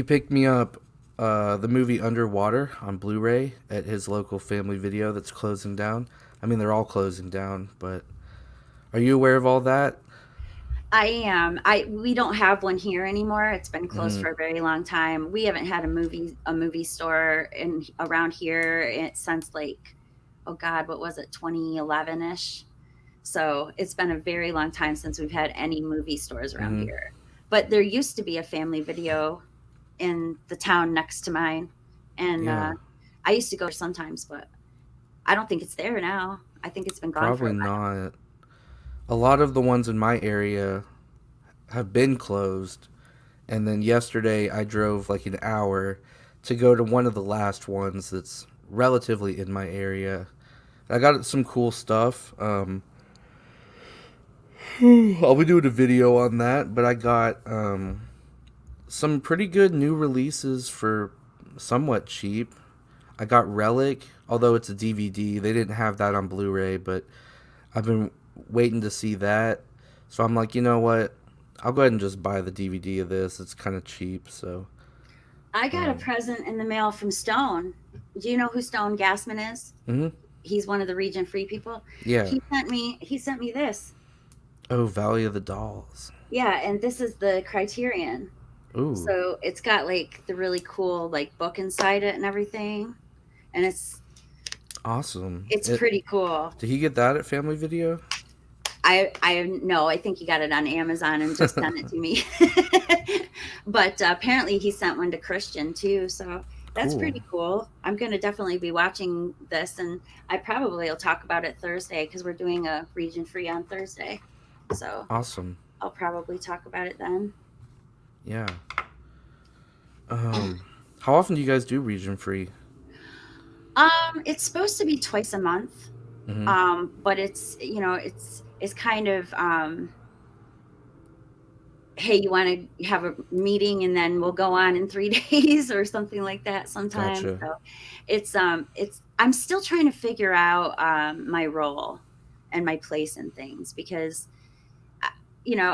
picked me up the movie Underwater on Blu-ray at his local Family Video that's closing down. I mean, they're all closing down, but are you aware of all that? I am. I We don't have one here anymore. It's been closed Mm-hmm. for a very long time. We haven't had a movie store in around here since like, oh God, what was it, 2011 ish. So it's been a very long time since we've had any movie stores around Mm-hmm. here. But there used to be a Family Video in the town next to mine, and Yeah, I used to go there sometimes, but I don't think it's there now. I think it's been gone for a probably while. not. A lot of the ones in my area have been closed, and then yesterday I drove like an hour to go to one of the last ones that's relatively in my area. I got some cool stuff. I'll be doing a video on that, but I got some pretty good new releases for somewhat cheap. I got Relic, although it's a DVD. They didn't have that on Blu-ray, but I've been waiting to see that. So I'm like, you know what? I'll go ahead and just buy the DVD of this. It's kind of cheap, so I got a um, present in the mail from Stone. Do you know who Stone Gassman is? hmm He's one of the Region Free people. yeah. He sent me this. Oh, Valley of the Dolls. Yeah, and this is the Criterion. Ooh, So it's got like the really cool like book inside it and everything. And awesome. it's pretty cool. Did he get that at Family Video? I know, I think he got it on Amazon and just sent it to me. But apparently he sent one to Christian too, so that's Cool. pretty cool. I'm going to definitely be watching this, and I probably will talk about it Thursday because we're doing a region free on Thursday. So Awesome. I'll probably talk about it then. Yeah. Um, how often do you guys do region free? It's supposed to be twice a month. Mm-hmm. But it's kind of hey, you want to have a meeting and then we'll go on in 3 days or something like that sometimes. Gotcha. So I'm still trying to figure out my role and my place in things because uh,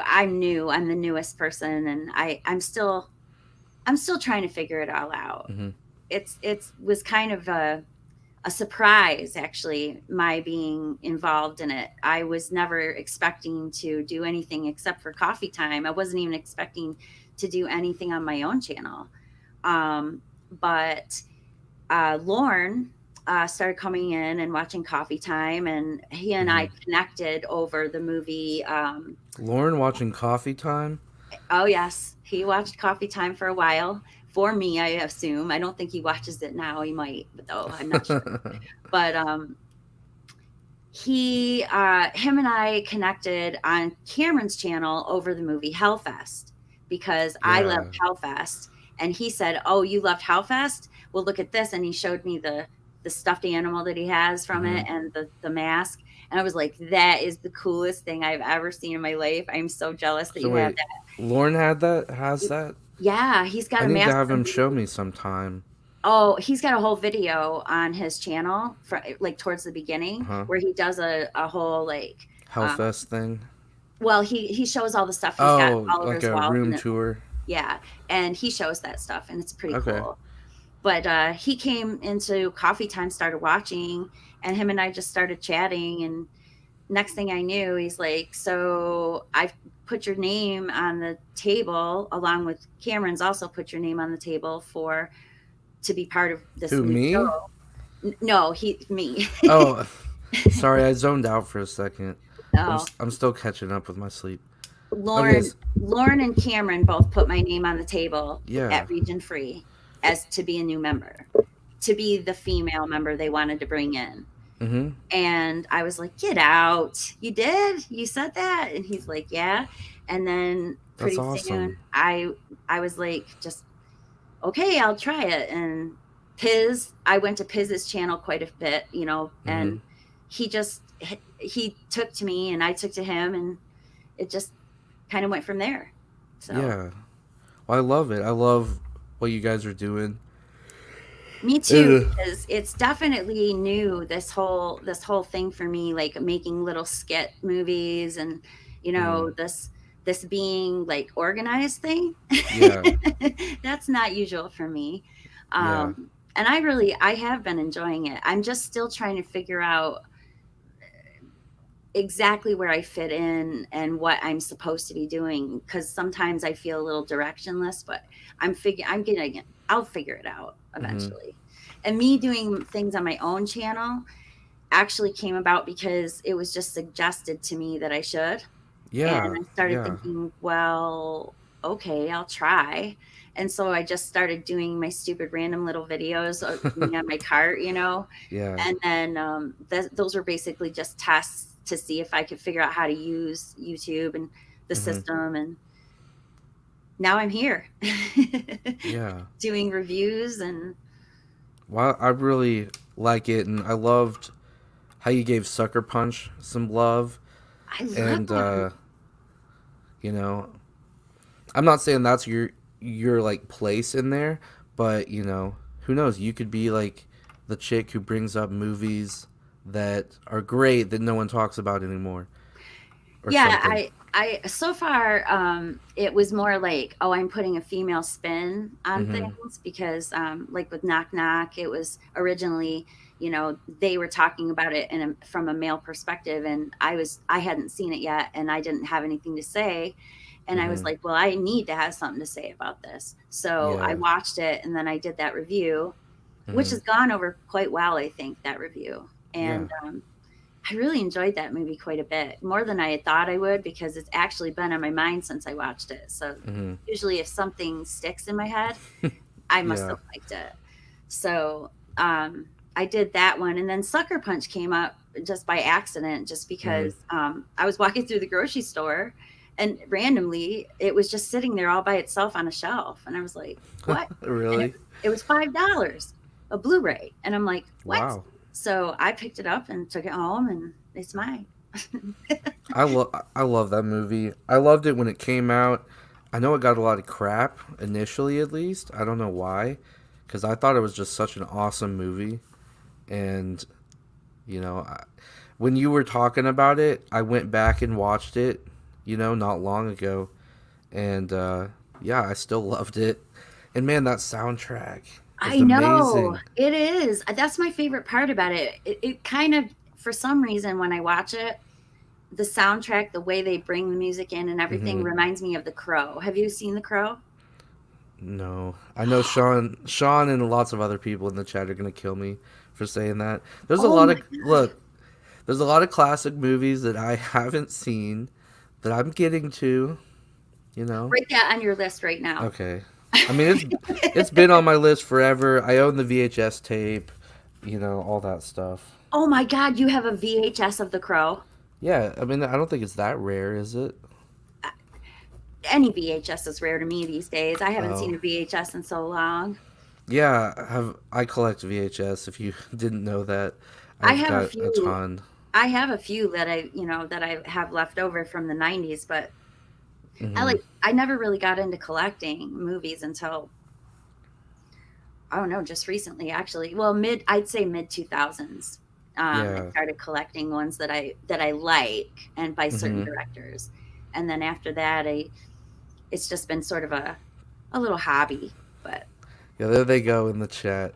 I'm new. I'm the newest person, and I'm still trying to figure it all out. Mm-hmm. It's was kind of a surprise, actually, my being involved in it. I was never expecting to do anything except for coffee time. I wasn't even expecting to do anything on my own channel. But Lorne started coming in and watching Coffee Time, and he and Mm-hmm. I connected over the movie. Lauren watching Coffee Time. Oh, yes, he watched Coffee Time for a while. For me, I assume. I don't think he watches it now. He might, but though I'm not sure. But him and I connected on Cameron's channel over the movie Hellfest because I loved Yeah. Hellfest, and he said, "Oh, you loved Hellfest? Well, look at this," and he showed me the stuffed animal that he has from Mm-hmm. it and the mask, and I was like, "That is the coolest thing I've ever seen in my life. I'm so jealous that So you have wait, Lauren had that? Has that." that? Yeah, he's got I a need to mask have from him show the me sometime. Oh, he's got a whole video on his channel for like towards the Uh beginning huh. where he does a whole like um Hellfest thing. well, he shows all the stuff he's got Oh, all over like his a walls, room and tour. yeah, and he shows that stuff and it's pretty Okay. cool. But he came into Coffee Time, started watching, and him and I just started chatting, and next thing I knew, he's like, "So I've put your name on the table along with Cameron's also put your name on the table for to be part of this Who, new me? show." No, me. Oh, sorry, I zoned out for a second. No, I'm still catching up with my sleep. Okay, Lauren and Cameron both put my name on the table yeah. at Region Free as to be a new member, to be the female member they wanted to bring in. Mhm. And I was like, "Get out. You did? You said that?" And he's like, "Yeah." And then That's pretty soon awesome. I was like, just okay, I'll try it. And I went to Piz's channel quite a bit, and Mhm. he just he took to me and I took to him, and it just kind of went from there. So Yeah. Well, I love it. I love what you guys are doing. me too, Uh, because it's definitely new, this whole thing for me, like making little skit movies, and mm, this being like organized thing. yeah. That's not usual for me. Yeah. And I have been enjoying it. I'm just still trying to figure out exactly where I fit in and what I'm supposed to be doing, because sometimes I feel a little directionless, but I'm getting it. I'll figure it out Mhm. eventually. And me doing things on my own channel actually came about because it was just suggested to me that I should. And Yeah. I started Yeah. thinking, well, okay, I'll try. And so I just started doing my stupid random little videos of me on my cart. Yeah. And then those were basically just tests to see if I could figure out how to use YouTube and the Mhm. system. And now I'm here Yeah. doing reviews. And Well, I really like it, and I loved how you gave Sucker Punch some love. I love And that movie. you know, I'm not saying that's your like place in there, but who knows? You could be like the chick who brings up movies that are great that no one talks about anymore, or Yeah, something. I so far it was more like, oh, I'm putting a female spin on Mhm. things, because like with Knock Knock, it was originally, they were talking about it from a male perspective, and I hadn't seen it yet, and I didn't have anything to say. And I was Mhm. like, well, I need to have something to say about this. So I Yeah. watched it, and then I did that review, which Mhm. has gone over quite well, I think, that review. Yeah. And I really enjoyed that movie quite a bit, more than I had thought I would, because it's actually been on my mind since I watched it. So Mhm. usually, if something sticks in my head, I must Yeah. have liked it. So I did that one, and then Sucker Punch came up just by accident, just Mhm. because I was walking through the grocery store, and randomly it was just sitting there all by itself on a shelf, and I was like, "What?" And Really? it was $5 a Blu-ray, and I'm like, "What?" Wow. So I picked it up and took it home, and it's mine. I love that movie. I loved it when it came out. I know it got a lot of crap initially, at least. I don't know why, because I thought it was just such an awesome movie. And you know, I, when you were talking about it, I went back and watched it. Not long ago, and yeah, I still loved it. And man, that soundtrack is I know amazing. it is. That's my favorite part about it. It kind of, for some reason, when I watch it, the soundtrack, the way they bring the music in and everything, Hmm. reminds me of The Crow. Have you seen The Crow? No, I know Sean, and lots of other people in the chat are gonna kill me for saying that. There's a Oh lot my of god! look. There's a lot of classic movies that I haven't seen that I'm getting to. You know. Write that on your list right now. Okay. I mean, it's been on my list forever. I own the VHS tape. All that stuff. Oh my god! You have a VHS of The Crow. Yeah, I mean, I don't think it's that rare, is it? Any VHS is rare to me these days. I haven't Oh, seen a VHS in so long. yeah. I collect VHS. If you didn't know that, I I've have a got a few. ton. I have a few that I have left over from the 90s, but Hmm. I never really got into collecting movies until, I don't know, just recently actually. Well, I'd say mid 2000s. I Yeah. started collecting ones that I like, and by certain Hmm. directors. And then after that, it's just been sort of a little hobby, but Yeah. There they go in the chat,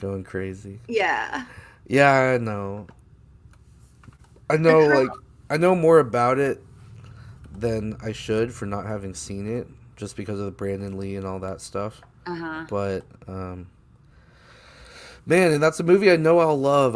going crazy. yeah. Yeah, I know. I The know. Crow. Like, I know more about it than I should for not having seen it, just because of the Brandon Lee and all that stuff. Uh-huh. But man, and that's a movie I know I'll love.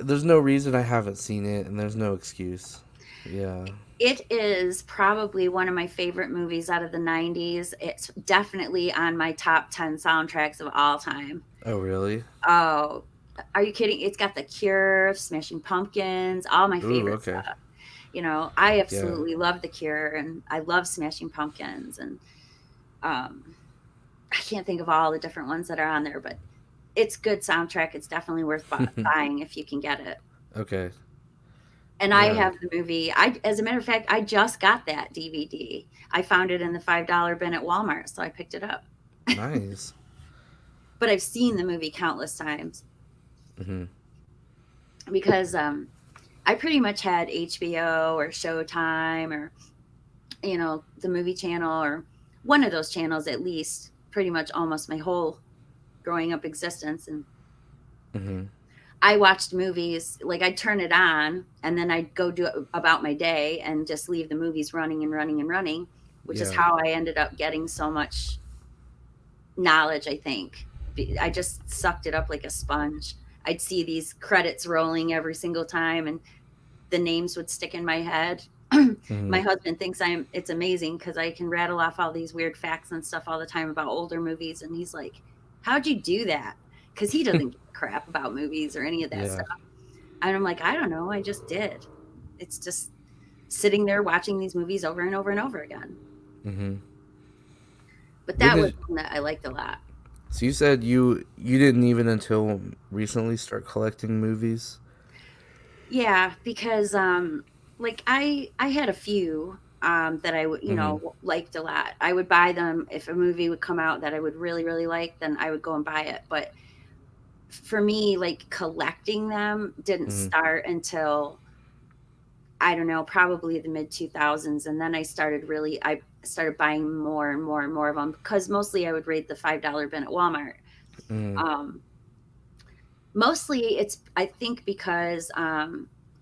There's no reason I haven't seen it, and there's no excuse. Yeah. It is probably one of my favorite movies out of the 90s. It's definitely on my top 10 soundtracks of all time. Oh, really? Oh, Are you kidding? It's got The Cure, Smashing Pumpkins, all my Ooh, favorite okay. stuff. I Yeah. absolutely love The Cure, and I love Smashing Pumpkins, and um, I can't think of all the different ones that are on there, but it's good soundtrack. It's definitely worth buying if you can get it. Okay. And I Yeah. have the movie. As a matter of fact, I just got that DVD. I found it in the $5 bin at Walmart, so I picked it up. Nice. But I've seen the movie countless times Hmm. because I pretty much had HBO or Showtime or the movie channel or one of those channels at least pretty much almost my whole growing up existence. And Hmm. I watched movies, like I'd turn it on and then I'd go do about my day and just leave the movies running and running and running, which is Yeah. how I ended up getting so much knowledge, I think. I just sucked it up like a sponge. I'd see these credits rolling every single time and the names would stick in my head. Hmm. My husband thinks it's amazing because I can rattle off all these weird facts and stuff all the time about older movies. And he's like, how'd you do that? Because he doesn't give a crap about movies or any of that Yeah. stuff. And I'm like, I don't know. I just did. It's just sitting there watching these movies over and over and over again. Hmm. But When that was did one that I liked a lot. so you said you didn't even until recently start collecting movies? Yeah, because like I had a few that I would, Hmm. liked a lot. I would buy them if a movie would come out that I would really really like, then I would go and buy it. But for me, like collecting them didn't Hmm. start until I don't know, probably the mid 2000s, and then I started buying more and more and more of them because mostly I would rate the $5 bin at Walmart. Hmm. Um Mostly it's I think because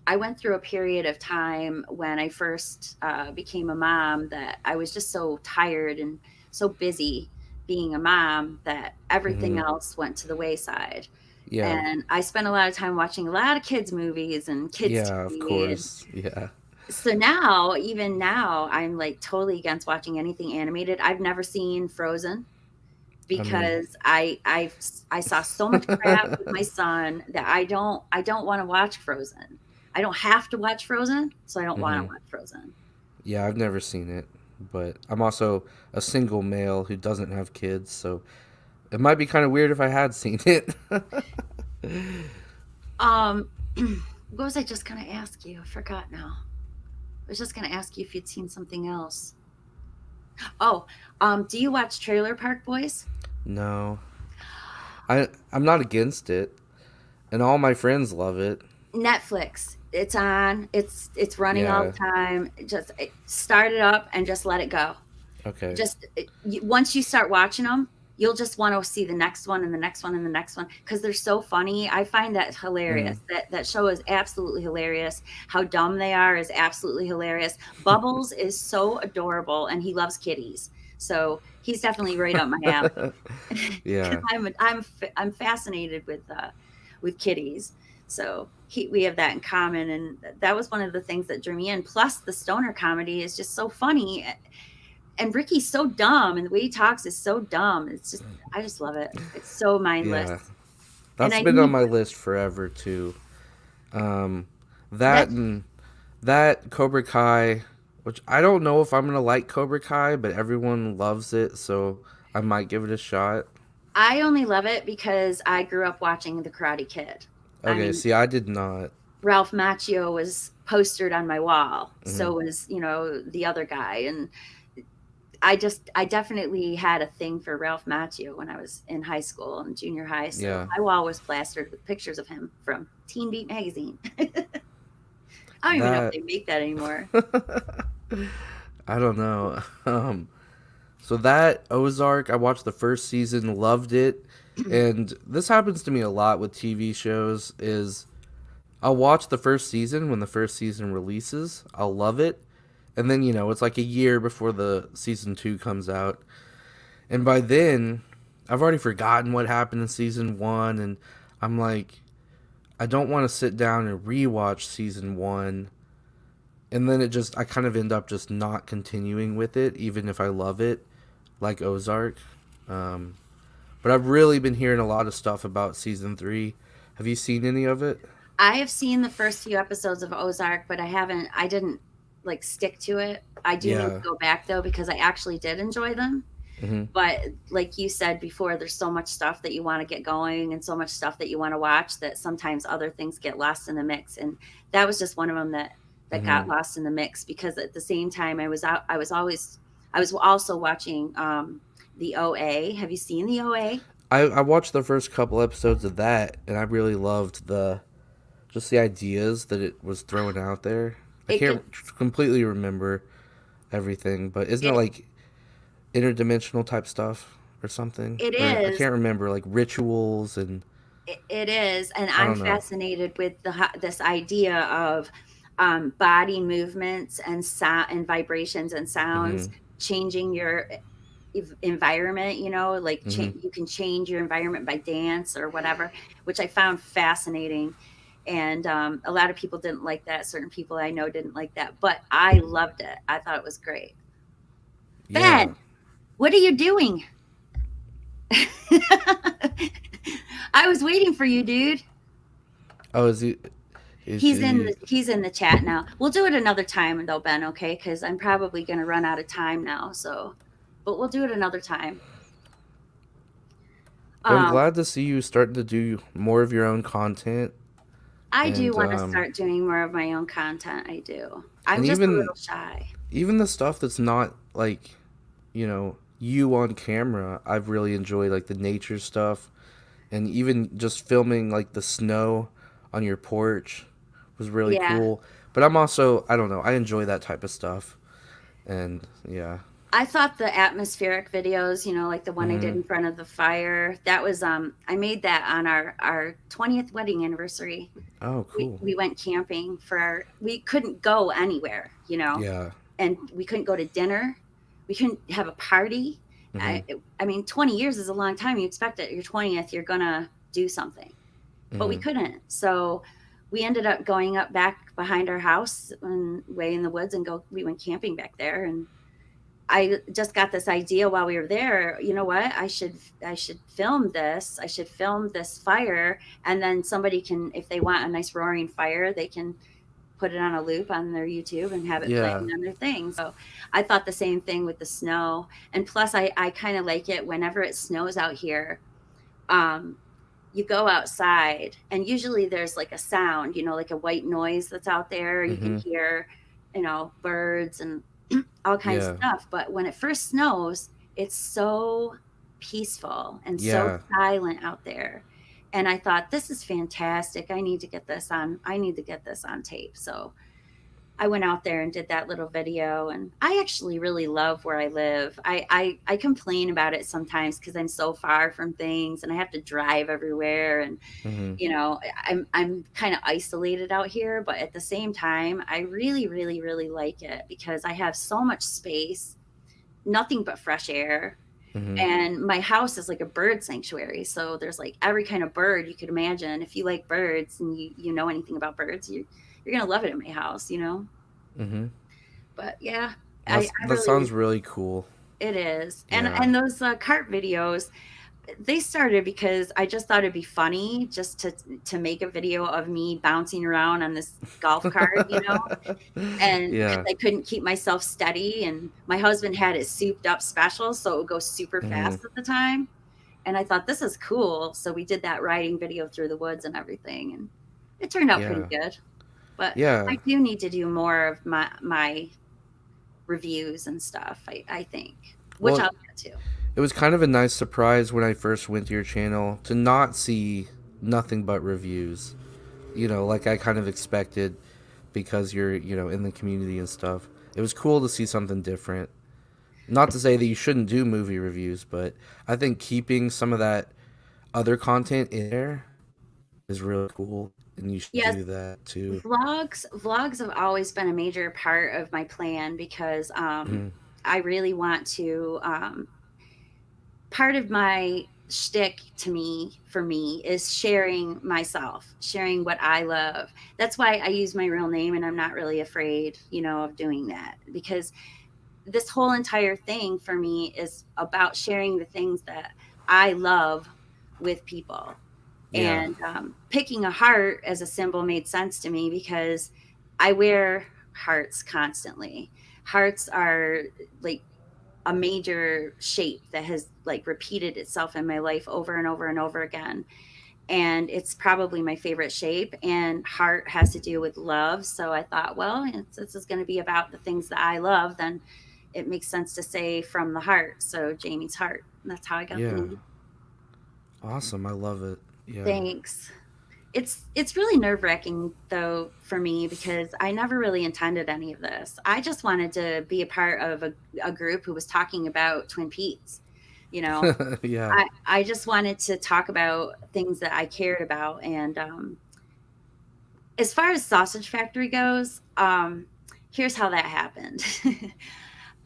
I went through a period of time when I first became a mom that I was just so tired and so busy being a mom that everything Hmm. else went to the wayside. Yeah. And I spent a lot of time watching a lot of kids movies and kids Yeah, of TV. And course. Yeah. so now, even now, I'm like totally against watching anything animated. I've never seen Frozen I mean, because I saw so much crap with my son that I don't want to watch Frozen. I don't have to watch Frozen, so I don't want to hmm, watch Frozen. yeah, I've never seen it, but I'm also a single male who doesn't have kids, so it might be kind of weird if I had seen it. What was I just gonna ask you? I forgot now. I was just gonna ask you if you'd seen something else. Oh, do you watch Trailer Park Boys? No, I'm not against it, and all my friends love it. Netflix. It's on. It's running all Yeah. the time. Just start it up and just let it go. Okay. Once you start watching them, you'll just want to see the next one and the next one and the next one because they're so funny. I find that Hmm. hilarious. That show is absolutely hilarious. How dumb they are is absolutely hilarious. Bubbles is so adorable and he loves kitties. So he's definitely right up my alley because Yeah. I'm fascinated with kitties. So we have that in common, and that was one of the things that drew me in. Plus, the stoner comedy is just so funny, and Ricky's so dumb, and the way he talks is so dumb. I just love it. It's so Yeah. mindless, and That's I been on need my list forever too. Um, that that. and that Cobra Kai, which I don't know if I'm gonna like Cobra Kai, but everyone loves it, so I might give it a shot. I only love it because I grew up watching The Karate Kid. I Okay, mean, see, I did not. Ralph Macchio was postered on my wall. Hmm. So was the other guy, and I definitely had a thing for Ralph Macchio when I was in high school and junior high. So Yeah, my wall was plastered with pictures of him from Teen Beat magazine. I don't even know if that they make that anymore. I don't know. So that Ozark, I watched the first season, loved it, and this happens to me a lot with TV shows. Is I'll watch the first season when the first season releases, I'll love it, and then it's like a year before the season 2 comes out, and by then I've already forgotten what happened in season 1, and I'm like, I don't want to sit down and rewatch season 1, and then I kind of end up just not continuing with it even if I love it, like Ozark. um, but I've really been hearing a lot of stuff about season 3. Have you seen any of it? I have seen the first few episodes of Ozark, but I didn't like stick to it. I do need to Yeah. go back though because I actually did enjoy them. Hmm. But like you said before, there's so much stuff that you want to get going and so much stuff that you want to watch that sometimes other things get lost in the mix. And that was just one of them that got Hmm. lost in the mix because at the same time I was also watching the OA. Have you seen the OA? I watched the first couple episodes of that, and I really loved the just the ideas that it was throwing out there. I It can't gets completely remember everything, but isn't it it like interdimensional type stuff or something? it Or I is can't remember, like rituals and it is, and I I'm don't know. fascinated with this idea of body movements and sound and vibrations and Hmm. sounds changing your environment. You know, like Hmm. you can change your environment by dance or whatever, which I found fascinating. And a lot of people didn't like that. Certain people I know didn't like that, but I loved it. I thought it was great. Yeah. Ben, what are you doing? I was waiting for you, dude. Oh, is he? Is he? He's in the chat now. We'll do it another time though, Ben, okay? Because I'm probably gonna run out of time now. So but we'll do it another time. But I'm Um, glad to see you starting to do more of your own content, I do and want to start doing more of my own content. I do. I'm and just a even little shy. even the stuff that's not like you on camera. I've really enjoyed like the nature stuff, and even just filming like the snow on your porch was really Yeah. cool. But I'm also I don't know I enjoy that type of stuff, and yeah. I thought the atmospheric videos, like the one I did Hmm. in front of the fire, that was I made that on our 20th wedding anniversary. Oh, We cool. we went camping we couldn't go anywhere, Yeah. and we couldn't go to dinner. We couldn't have a party. Hmm. I mean, 20 years is a long time. You expect at your 20th, you're going to do something, but we Hmm. couldn't. So we ended up going up back behind our house and way in the woods we went camping back there. And I just got this idea while we were there. You know what? I should film this. I should film this fire. And then somebody can, if they want a nice roaring fire, they can put it on a loop on their YouTube and have it playing Yeah. on their thing. So I thought the same thing with the snow. And plus I kind of like it whenever it snows out here. Um, you go outside and usually there's like a sound, like a white noise that's out there. You can Hmm. hear, birds and all kinds of Yeah. stuff. But when it first snows, it's so peaceful and so Yeah. silent out there. And I thought, this is fantastic. I need to get this on tape. So I went out there and did that little video, and I actually really love where I live. I complain about it sometimes because I'm so far from things and I have to drive everywhere, and Hmm. I'm kind of isolated out here, but at the same time I really really really like it because I have so much space, nothing but fresh air, Hmm. and my house is like a bird sanctuary. So there's like every kind of bird you could imagine. If you like birds and you know anything about birds, you're gonna love it in my house. Hmm. But yeah, I That really sounds really cool. it is. Yeah. And those cart videos, they started because I just thought it'd be funny just to make a video of me bouncing around on this golf cart. And because Yeah. I couldn't keep myself steady, and my husband had it souped up special, so it would go super Hmm. fast at the time. And I thought this is cool, so we did that riding video through the woods and everything, and it turned out pretty Yeah. good. But Yeah. I do need to do more of my reviews and stuff, I think, which Well, I'll get to. it was kind of a nice surprise when I first went to your channel to not see nothing but reviews. Like I kind of expected because you're in the community and stuff. It was cool to see something different. Not to say that you shouldn't do movie reviews, but I think keeping some of that other content in there is really cool, and you should Yes, do that too. vlogs have always been a major part of my plan because Hmm. I really want to part of my shtick for me is sharing myself, sharing what I love. That's why I use my real name and I'm not really afraid, of doing that, because this whole entire thing for me is about sharing the things that I love with people. Yeah. And picking a heart as a symbol made sense to me because I wear hearts constantly. Hearts are like a major shape that has like repeated itself in my life over and over and over again. And it's probably my favorite shape. And heart has to do with love. So I thought, well, if this is going to be about the things that I love, then it makes sense to say from the heart. So Jamie's heart. And that's how I got the Yeah. name. Awesome. I love it. Yeah. Thanks. It's really nerve-wracking though for me because I never really intended any of this. I just wanted to be a part of a group who was talking about Twin Peaks. You know, Yeah. I just wanted to talk about things that I cared about. And as far as Sausage Factory goes, here's how that happened.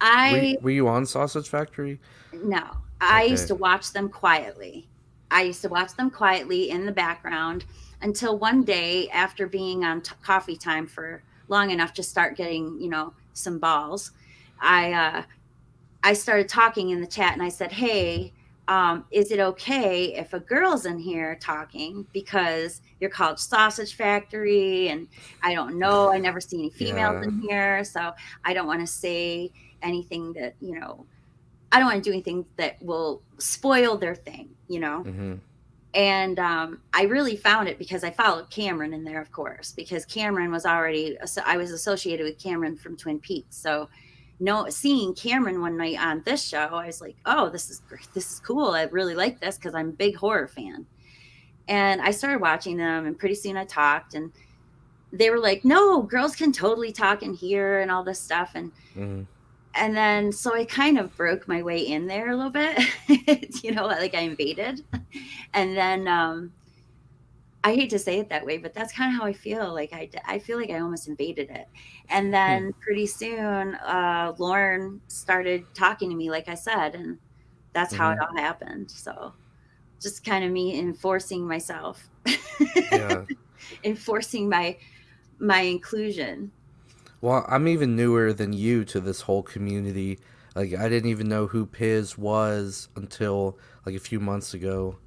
I Were you on Sausage Factory? No, I used Okay. to watch them quietly. I used to watch them quietly in the background until one day, after being on coffee time for long enough to start getting, some balls, I I started talking in the chat and I said, "Hey, is it okay if a girl's in here talking because you're called Sausage Factory and I don't know, I never see any females Yeah. in here, so I don't want to say anything that, I don't want to do anything that will spoil their thing." Mhm. And I really found it because I followed Cameron in there, of course, because Cameron was already, I was associated with Cameron from Twin Peaks. So, no, seeing Cameron one night on this show, I was like, oh, this is great. This is cool. I really like this because I'm a big horror fan. And I started watching them, and pretty soon I talked, and they were like, no, girls can totally talk in here and all this stuff. Mhm. And then so I kind of broke my way in there a little bit, like I invaded. And then I hate to say it that way, but that's kind of how I feel. Like I feel like I almost invaded it. And then pretty soon, Lauren started talking to me, like I said, and that's how it Mhm. all happened. So just kind of me enforcing myself, Yeah. enforcing my inclusion. Well, I'm even newer than you to this whole community. Like, I didn't even know who Piz was until like a few months ago.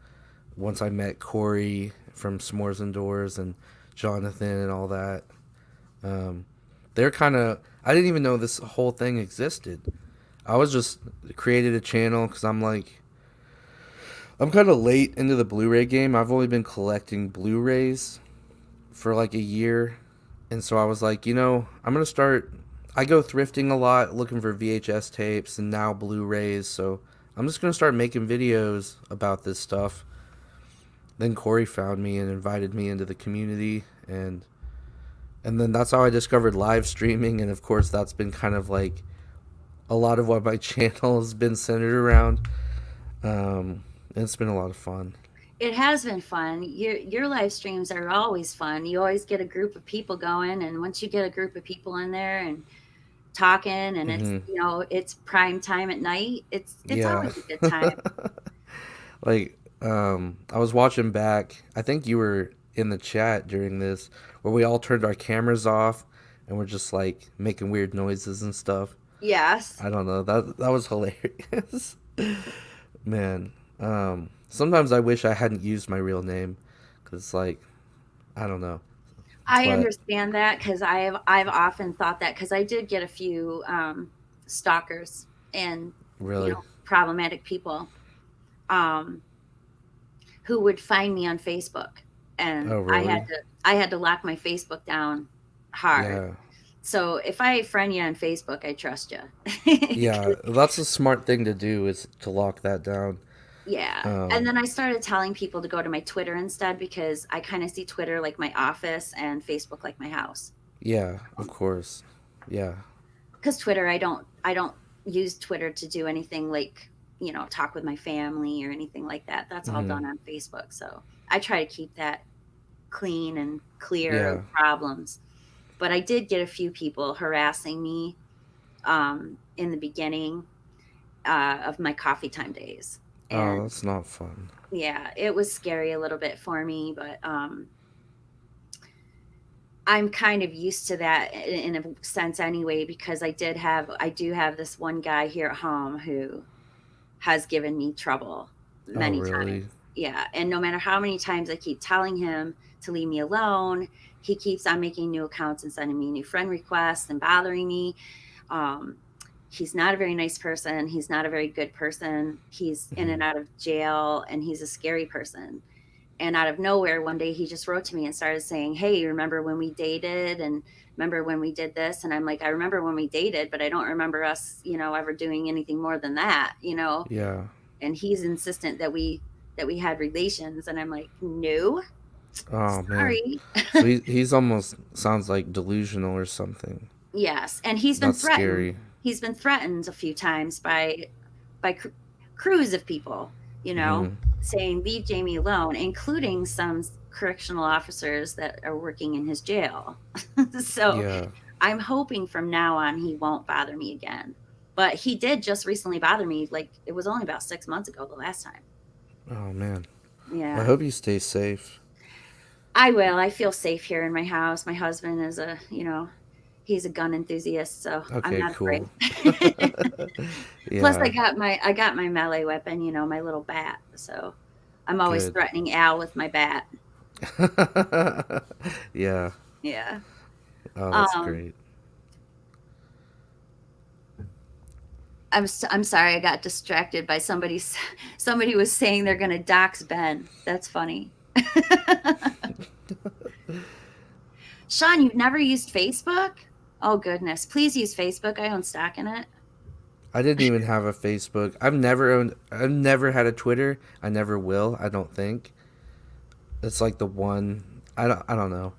Once I met Corey from S'mores Indoors and Jonathan and all that. Um, they're kind of. I didn't even know this whole thing existed. I was just created a channel because I'm like, I'm kind of late into the Blu-ray game. I've only been collecting Blu-rays for like a year, and so I was like, I'm gonna start. I go thrifting a lot, looking for VHS tapes and now Blu-rays. So I'm just gonna start making videos about this stuff. Then Corey found me and invited me into the community, and then that's how I discovered live streaming. And of course, that's been kind of like a lot of what my channel has been centered around. And it's been a lot of fun. It has been fun. Your live streams are always fun. You always get a group of people going, and once you get a group of people in there and talking, and it's Hmm. it's prime time at night, it's Yeah. always a good time. Like, I was watching back. I think you were in the chat during this, where we all turned our cameras off and we're just like making weird noises and stuff. Yes. I don't know. That was hilarious. Man. Sometimes I wish I hadn't used my real name, cause like, I don't know. I But understand that because I've often thought that because I did get a few stalkers and really, problematic people um, who would find me on Facebook, and oh really? I had to lock my Facebook down hard. Yeah. So if I friend you on Facebook, I trust you. Yeah, that's a smart thing to do is to lock that down. Yeah. And Um, then I started telling people to go to my Twitter instead because I kind of see Twitter like my office and Facebook like my house. yeah, of course. Yeah. Because Twitter, I don't use Twitter to do anything like talk with my family or anything like that. That's all Hmm. done on Facebook. So I try to keep that clean and clear of Yeah. problems. But I did get a few people harassing me in the beginning of my coffee time days, Oh, and that's not fun. yeah, it was scary a little bit for me, but I'm kind of used to that in a sense anyway because I do have this one guy here at home who has given me trouble Oh, many times. really? Yeah, and no matter how many times I keep telling him to leave me alone, he keeps on making new accounts and sending me new friend requests and bothering me. Um, he's not a very nice person. He's not a very good person. He's in Hmm. and out of jail, and he's a scary person. And out of nowhere, one day he just wrote to me and started saying, "Hey, remember when we dated? And remember when we did this?" And I'm like, "I remember when we dated, but I don't remember us, ever doing anything more than that." Yeah. And he's insistent that we had relations, and I'm like, "No, Oh man. sorry." So he's almost sounds like delusional or something. Yes, and he's been That's threatened. scary. He's been threatened a few times by crews of people, Hmm. saying leave Jamie alone, including some correctional officers that are working in his jail. So Yeah. I'm hoping from now on he won't bother me again. But he did just recently bother me. Like it was only about 6 months ago the last time. Oh man. I Yeah. hope you stay safe. I will. I feel safe here in my house. My husband is he's a gun enthusiast, so I'm Okay, not cool. afraid. Plus, I Yeah. got my melee weapon, my little bat. So I'm always Good. threatening Al with my bat. Yeah. Yeah. Oh, that's Um, great. I'm sorry. I got distracted by somebody was saying they're gonna dox Ben. That's funny. Sean, you've never used Facebook? Oh goodness. Please use Facebook. I own stock in it. I didn't even have a Facebook. I've never had a Twitter. I never will, I don't think. It's like the one I don't know.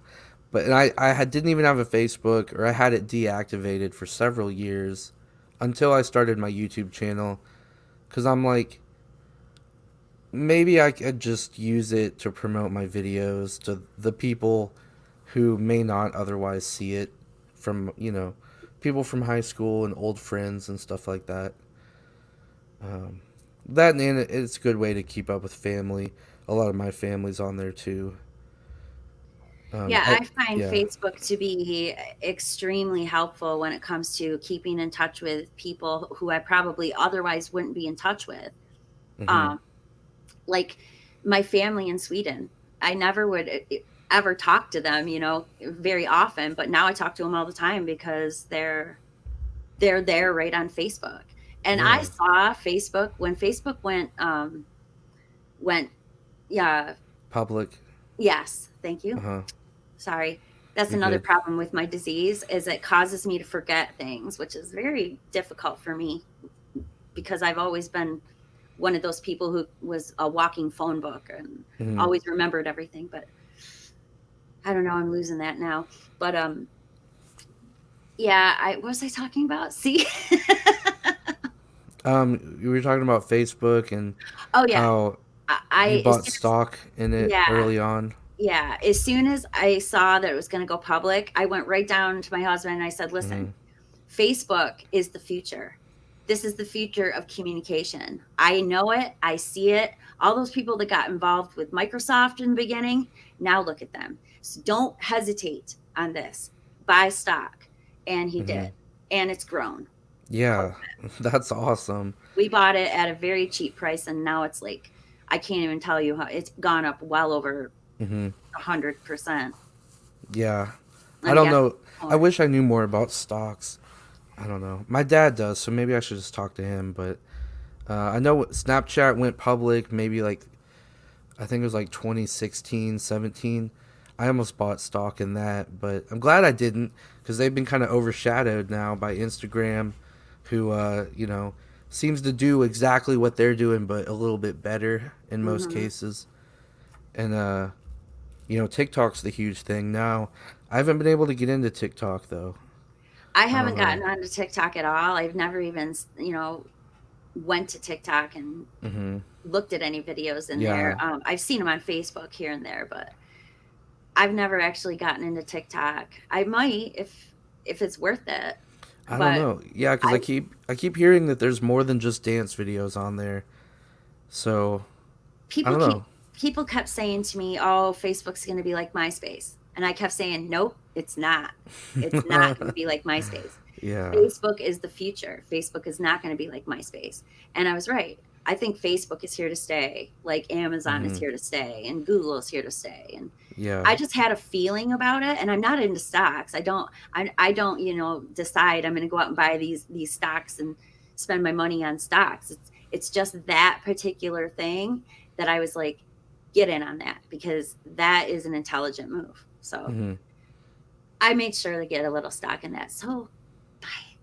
But and didn't even have a Facebook, or I had it deactivated for several years until I started my YouTube channel, cuz I'm like, maybe I could just use it to promote my videos to the people who may not otherwise see it, from, people from high school and old friends and stuff like that. Um, that, and it's a good way to keep up with family. A lot of my family's on there too. Yeah, I I find Yeah. Facebook to be extremely helpful when it comes to keeping in touch with people who I probably otherwise wouldn't be in touch with. Hmm. Um, like my family in Sweden, I never would ever talk to them, very often, but now I talk to them all the time because they're there right on Facebook. And I Yeah. saw Facebook when Facebook went yeah, Public. yes, thank Uh you. huh. Sorry. That's You're another good. problem with my disease is it causes me to forget things, which is very difficult for me because I've always been one of those people who was a walking phone book and Hmm. always remembered everything, but I don't know, I'm losing that now. But yeah, what was I talking about? See? You were talking about Facebook and Oh yeah. how you I as bought soon as stock in it yeah, early on. yeah, as soon as I saw that it was going to go public, I went right down to my husband and I said, Hmm. "Listen, Facebook is the future. This is the future of communication. I know it. I see it. All those people that got involved with Microsoft in the beginning, now look at them. So don't hesitate on this. Buy stock." And he did. Hmm. And it's grown. Yeah, that's awesome. We bought it at a very cheap price and now it's like I can't even tell you how it's gone up well over Hmm. 100%. Yeah, I I'm don't guessing know. I more. wish I knew more about stocks. I don't know. My dad does, so maybe I should just talk to him. But I know Snapchat went public maybe like, I think it was like 2016, 17. I almost bought stock in that, but I'm glad I didn't, because they've been kind of overshadowed now by Instagram, who, seems to do exactly what they're doing, but a little bit better in most Mhm. cases. And, TikTok's the huge thing now. I haven't been able to get into TikTok, though. I I don't haven't know. gotten onto TikTok at all. I've never even, went to TikTok and Hmm. looked at any videos in there. Yeah. I've seen them on Facebook here and there, but I've never actually gotten into TikTok. I might if it's worth it, I don't but know. Yeah, because I I keep hearing that there's more than just dance videos on there. So I people don't keep know. people kept saying to me, "Oh, Facebook's going to be like MySpace," and I kept saying, "Nope, it's not. It's not going to be like MySpace. Yeah. Facebook is the future. Facebook is not going to be like MySpace," and I was right. I think Facebook is here to stay, like Amazon is Mm-hmm. here to stay, and Google is here to stay. And Yeah. I just had a feeling about it, and I'm not into stocks. I don't, decide I'm going to go out and buy these stocks and spend my money on stocks. It's just that particular thing that I was like, get in on that because that is an intelligent move. So Mm-hmm. I made sure to get a little stock in that. So buy it.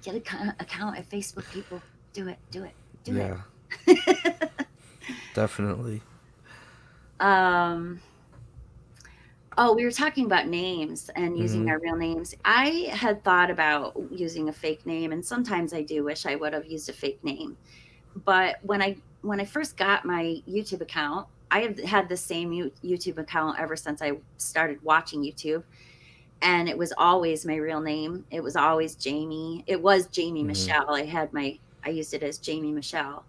Get an account at Facebook, people. Do it. Do it. Do Yeah. it. Definitely. um Oh, we were talking about names and using Mm-hmm. our real names. I had thought about using a fake name, and sometimes I do wish I would have used a fake name. But when I first got my YouTube account, I have had the same YouTube account ever since I started watching YouTube, and it was always my real name. It was always Jamie. It was Jamie Mm-hmm. Michelle. I used it as Jamie Michelle,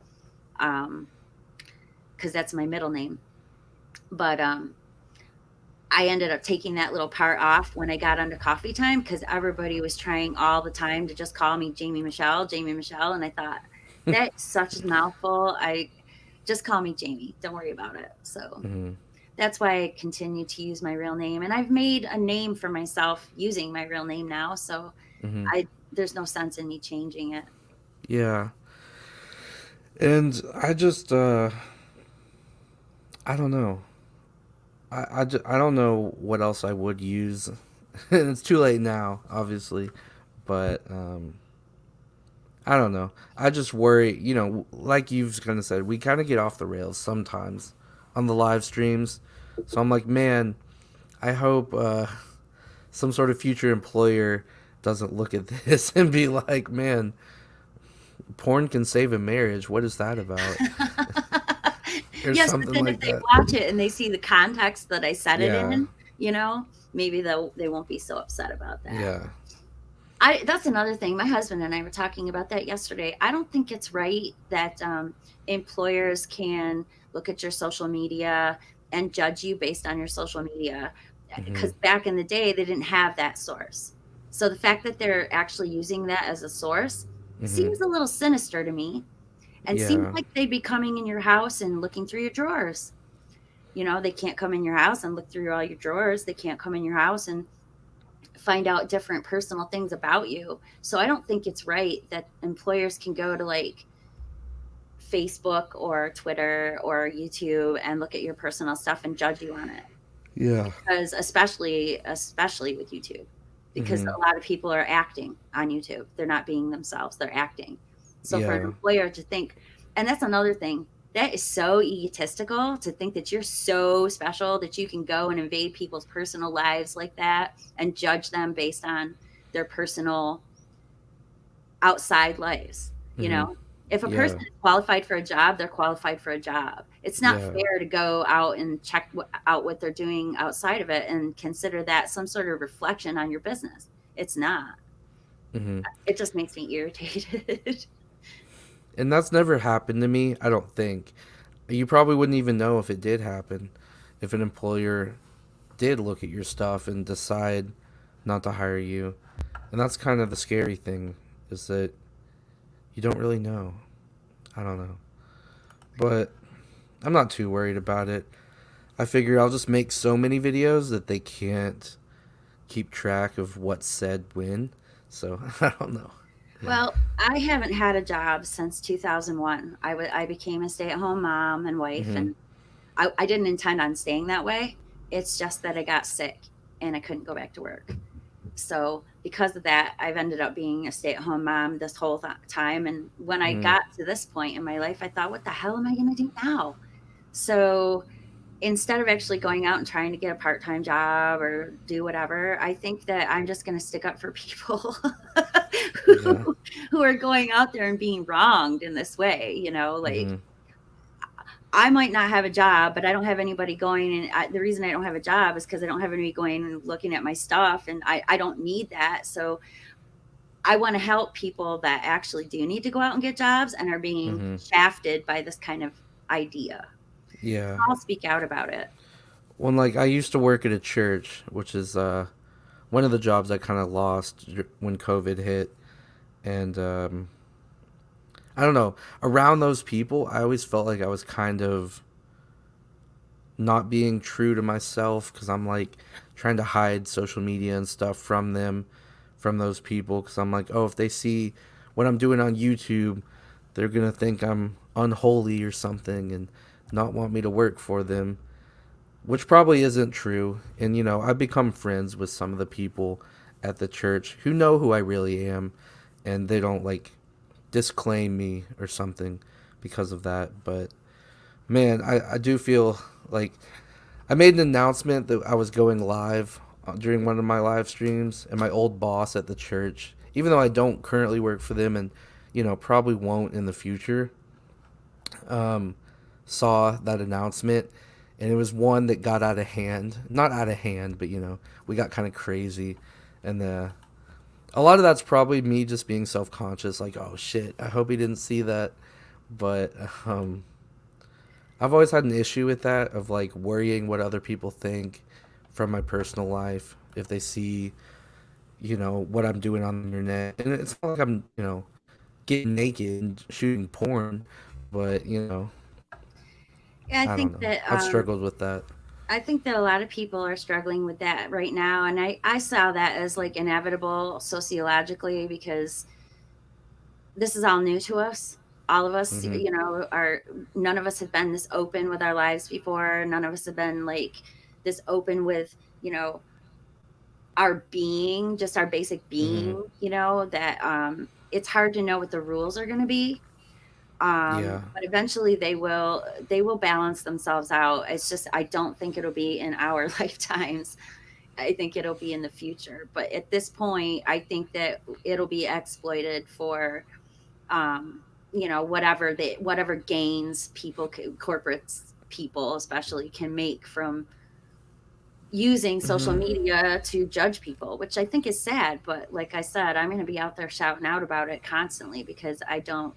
um, because that's my middle name. But I ended up taking that little part off when I got onto coffee time because everybody was trying all the time to just call me Jamie Michelle. And I thought, that's such a mouthful. I just call me Jamie. Don't worry about it. So Mm-hmm. that's why I continue to use my real name. And I've made a name for myself using my real name now. So Mm-hmm. there's no sense in me changing it. Yeah. And I don't know. I don't know what else I would use. And it's too late now, obviously. But I don't know. I just worry, like you've kind of said, we kind of get off the rails sometimes on the live streams. So I'm like, man, I hope some sort of future employer doesn't look at this and be like, man, porn can save a marriage. What is that about? Or Yes, but something then if like they that. watch it and they see the context that I said it Yeah. in, maybe they won't be so upset about that. Yeah. I That's another thing. My husband and I were talking about that yesterday. I don't think it's right that employers can look at your social media and judge you based on your social media Hmm. because back in the day they didn't have that source. So the fact that they're actually using that as a source Hmm. seems a little sinister to me and seems Yeah. like they'd be coming in your house and looking through your drawers. They can't come in your house and look through all your drawers. They can't come in your house and find out different personal things about you. So I don't think it's right that employers can go to like Facebook or Twitter or YouTube and look at your personal stuff and judge you on it. Yeah. Because especially with YouTube, because Hmm. a lot of people are acting on YouTube. They're not being themselves, they're acting. So for an Yeah. employer to think, and that's another thing, that is so egotistical to think that you're so special that you can go and invade people's personal lives like that and judge them based on their personal outside lives, you Hmm. know? If a person Yeah. is qualified for a job, they're qualified for a job. It's not Yeah. fair to go out and check out what they're doing outside of it and consider that some sort of reflection on your business. It's not. Hmm. It just makes me irritated. And that's never happened to me, I don't think. You probably wouldn't even know if it did happen, if an employer did look at your stuff and decide not to hire you. And that's kind of the scary thing, is that you don't really know. I don't know. But I'm not too worried about it. I figure I'll just make so many videos that they can't keep track of what's said when. So I don't know. Well, I haven't had a job since 2001. I became a stay-at-home mom and wife, Hmm. and I didn't intend on staying that way. It's just that I got sick and I couldn't go back to work. So because of that, I've ended up being a stay-at-home mom this whole time. And when I Hmm. got to this point in my life, I thought, what the hell am I going to do now? So instead of actually going out and trying to get a part-time job or do whatever, I think that I'm just going to stick up for people Yeah. who are going out there and being wronged in this way, like Hmm. I might not have a job, but I don't have anybody going. And the reason I don't have a job is because I don't have anybody going and looking at my stuff. And I don't need that. So I want to help people that actually do need to go out and get jobs and are being Hmm. shafted by this kind of idea. So Yeah. I'll speak out about it. When like I used to work at a church, which is one of the jobs I kind of lost when COVID hit, and I don't know, around those people, I always felt like I was kind of not being true to myself because I'm like trying to hide social media and stuff from them, from those people. Because I'm like, oh, if they see what I'm doing on YouTube, they're going to think I'm unholy or something and not want me to work for them, which probably isn't true. And, I've become friends with some of the people at the church who know who I really am and they don't like disclaim me or something because of that. But man, I do feel like I made an announcement that I was going live during one of my live streams, and my old boss at the church, even though I don't currently work for them and probably won't in the future, um, saw that announcement, and it was one that got out of hand. Not out of hand, but we got kind of crazy, and a lot of that's probably me just being self conscious, like, oh shit, I hope he didn't see that, but I've always had an issue with that of like worrying what other people think from my personal life if they see, what I'm doing on the internet. And it's not like I'm, getting naked and shooting porn, but Yeah, I don't know. I've struggled with that. I think that a lot of people are struggling with that right now, and I saw that as like inevitable sociologically because this is all new to us. All of us, Mhm. are none of us have been this open with our lives before. None of us have been like this open with, our being, just our basic Mhm. being, that it's hard to know what the rules are going to be. Yeah. But eventually they will balance themselves out. It's just I don't think it'll be in our lifetimes. I think it'll be in the future. But at this point, I think that it'll be exploited for whatever gains corporates, people especially, can make from using social Mhm. media to judge people, which I think is sad. But like I said, I'm going to be out there shouting out about it constantly because I don't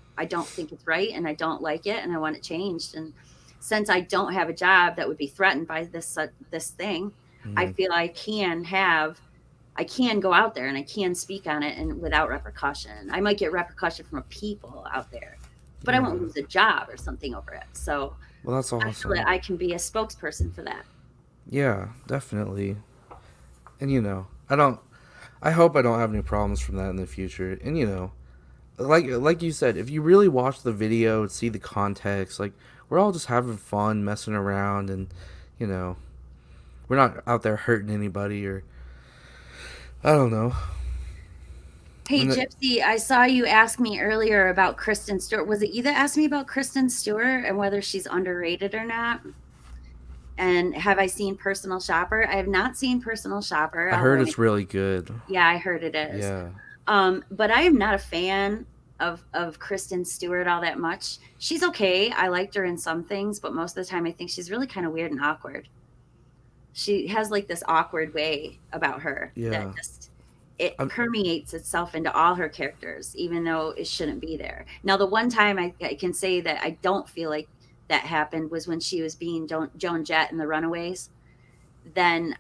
think it's right and I don't like it and I want it changed. And since I don't have a job that would be threatened by this thing, I Mhm. feel I can go out there and I can speak on it and without repercussion. I might get repercussion from people out there, but I won't Yeah. lose a job or something over it. So Well, that's I feel that awesome. I can be a spokesperson for that. Yeah, definitely. And I don't. I hope I don't have any problems from that in the future. And like you said, if you really watch the video and see the context, like we're all just having fun, messing around, and you know, we're not out there hurting anybody or I don't know. Hey, And Gypsy, I saw you ask me earlier about Kristen Stewart. Was it you that asked me about Kristen Stewart and whether she's underrated or not? And have I seen Personal Shopper? I have not seen Personal Shopper, I heard although it's really good. yeah, I heard it is. Yeah. But I am not a fan of Kristen Stewart all that much. She's okay. I liked her in some things, but most of the time I think she's really kind of weird and awkward. She has like this awkward way about her that Yeah. just it I'm, permeates itself into all her characters, even though it shouldn't be there. Now, the one time I can say that I don't feel like that happened was when she was being Joan Jett in The Runaways. Then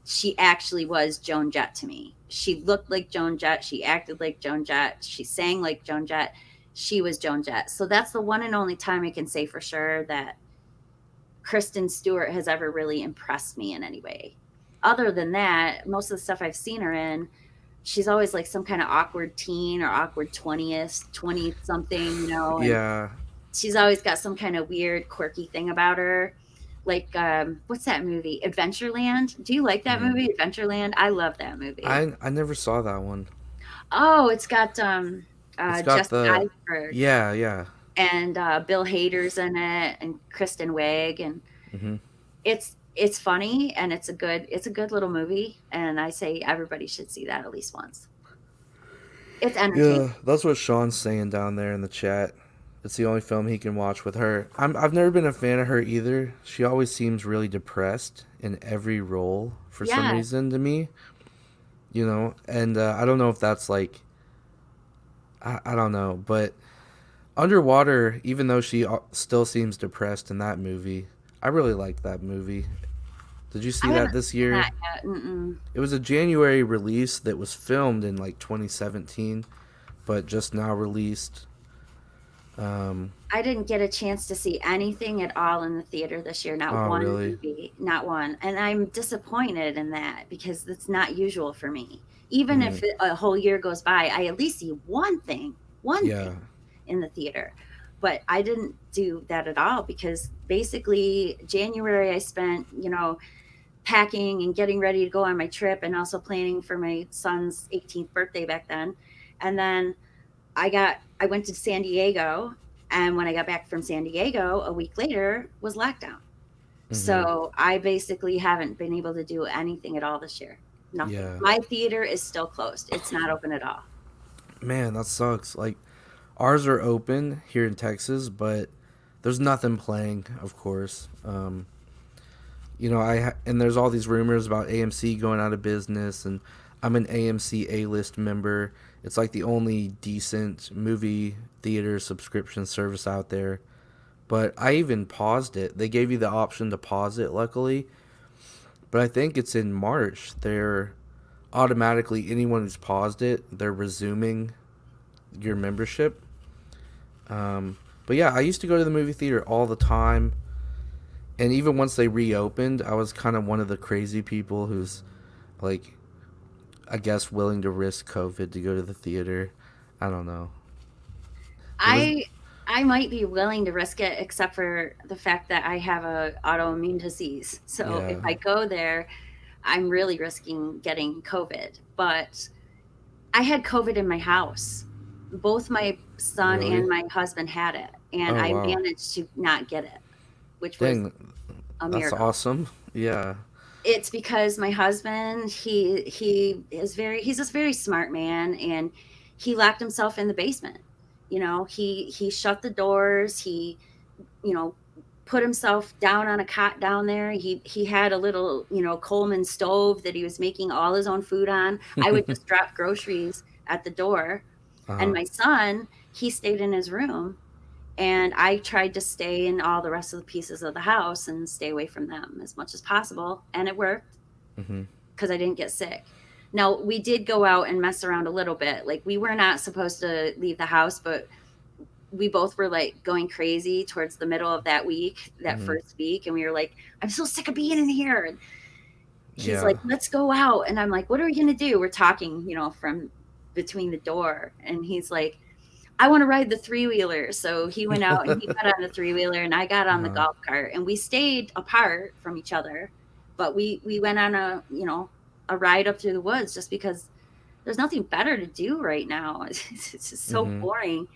she actually was Joan Jett to me. She looked like Joan Jett. She acted like Joan Jett. She sang like Joan Jett. She was Joan Jett. So that's the one and only time I can say for sure that Kristen Stewart has ever really impressed me in any way. Other than that, most of the stuff I've seen her in, she's always like some kind of awkward teen or awkward 20 something, and yeah. she's always got some kind of weird, quirky thing about her. Like, what's that movie? Adventureland. Do you like that Mhm. movie, Adventureland? I love that movie. I never saw that one. Oh, it's got It's got Jesse the Eisenberg yeah, yeah. and Bill Hader's in it and Kristen Wiig, and Mhm. it's funny and it's a good little movie, and I say everybody should see that at least once. It's entertaining. Yeah, that's what Sean's saying down there in the chat. It's the only film he can watch with her. I've never been a fan of her either. She always seems really depressed in every role for some Yeah. reason to me, and I don't know if that's like, I don't know, but Underwater, even though she still seems depressed in that movie, I really liked that movie. Did you see I that haven't this seen that year? yet. Mm-mm. It was a January release that was filmed in like 2017, but just now released. Um, I didn't get a chance to see anything at all in the theater this year, not oh, one really? movie, not one, and I'm disappointed in that because it's not usual for me. Even Hmm. if a whole year goes by, I at least see one Yeah. thing in the theater. But I didn't do that at all because basically January I spent, packing and getting ready to go on my trip and also planning for my son's 18th birthday back then. And then I went to San Diego, and when I got back from San Diego a week later was lockdown. Hmm. So I basically haven't been able to do anything at all this year. Nothing. Yeah. My theater is still closed. It's not open at all. Man, that sucks. Like ours are open here in Texas, but there's nothing playing, of course. And there's all these rumors about AMC going out of business, and I'm an AMC A-list member. It's like the only decent movie theater subscription service out there. But I even paused it. They gave you the option to pause it, luckily. But I think it's in March. They're automatically, anyone who's paused it, they're resuming your membership. But yeah, I used to go to the movie theater all the time. And even once they reopened, I was kind of one of the crazy people who's like, I guess, willing to risk COVID to go to the theater. I don't know. It was, I I might be willing to risk it except for the fact that I have a autoimmune disease. So if yeah, I go there, I'm really risking getting COVID. But I had COVID in my house. Both my son really? and my husband had it, and Oh, I wow. managed to not get it, which was Dang, a that's miracle. awesome. Yeah. It's because my husband, he's a very smart man, and he locked himself in the basement. He shut the doors. He, you know, put himself down on a cot down there. He had a little, Coleman stove that he was making all his own food on. I would just drop groceries at the door. And Uh-huh. my son, he stayed in his room, and I tried to stay in all the rest of the pieces of the house and stay away from them as much as possible, and it worked Hmm. because I didn't get sick. Now, we did go out and mess around a little bit. Like, we were not supposed to leave the house, but we both were like going crazy towards the middle of that week, that Hmm. first week, and we were like, I'm so sick of being in here. And he's Yeah. like, let's go out. And I'm like, what are we gonna do? We're talking, from between the door. And he's like, I want to ride the three wheeler. So he went out and he got on the three wheeler, and I got on the Uh-huh. golf cart, and we stayed apart from each other, but we went on a ride up through the woods just because there's nothing better to do right now. It's just so Hmm. boring.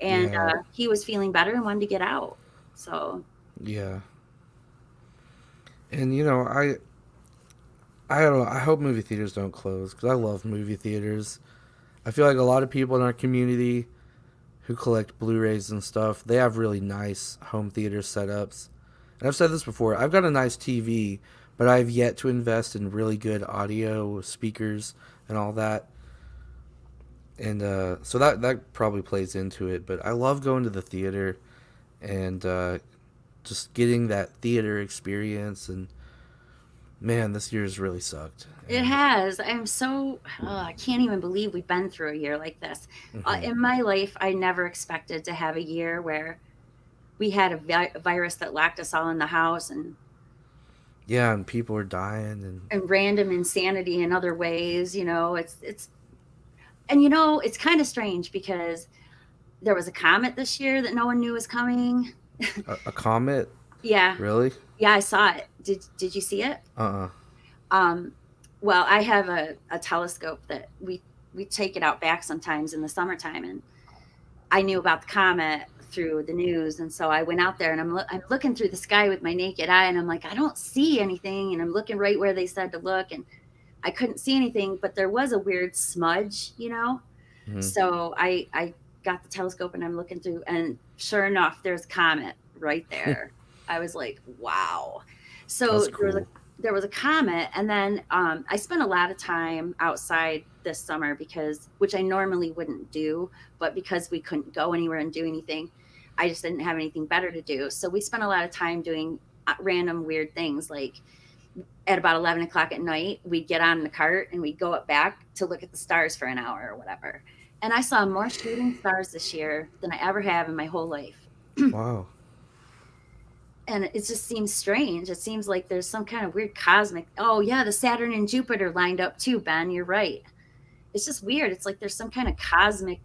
And Yeah. he was feeling better and wanted to get out. So Yeah. And I don't know. I hope movie theaters don't close because I love movie theaters. I feel like a lot of people in our community who collect Blu-rays and stuff, they have really nice home theater setups. And I've said this before. I've got a nice TV, but I've yet to invest in really good audio speakers and all that. And so that probably plays into it. But I love going to the theater and just getting that theater experience. And man, this year's really sucked. it And has. I can't even believe we've been through a year like this. hmm. In my life, I never expected to have a year where we had a virus that locked us all in the house, Yeah, and people are dying, and and random insanity in other ways. It's kind of strange because there was a comet this year that no one knew was coming. a comet, Yeah, really? yeah, I saw it. Did you see it? Uh-uh. Um, well, I have a telescope that we take it out back sometimes in the summertime, and I knew about the comet through the news, and so I went out there, and I'm looking through the sky with my naked eye, and I'm like, I don't see anything, and I'm looking right where they said to look, and I couldn't see anything, but there was a weird smudge. Hmm. So I got the telescope and I'm looking through, and sure enough, there's a comet right there. I was like, wow. That's So cool. there was a comet, and then I spent a lot of time outside this summer because which I normally wouldn't do, but because we couldn't go anywhere and do anything, I just didn't have anything better to do. So we spent a lot of time doing random weird things like at about 11 o'clock at night, we'd get on the cart and we'd go up back to look at the stars for an hour or whatever. And I saw more shooting stars this year than I ever have in my whole life. Wow. And it just seems strange. It seems like there's some kind of weird cosmic. Oh, yeah, the Saturn and Jupiter lined up too, Ben. You're right. It's just weird. It's like there's some kind of cosmic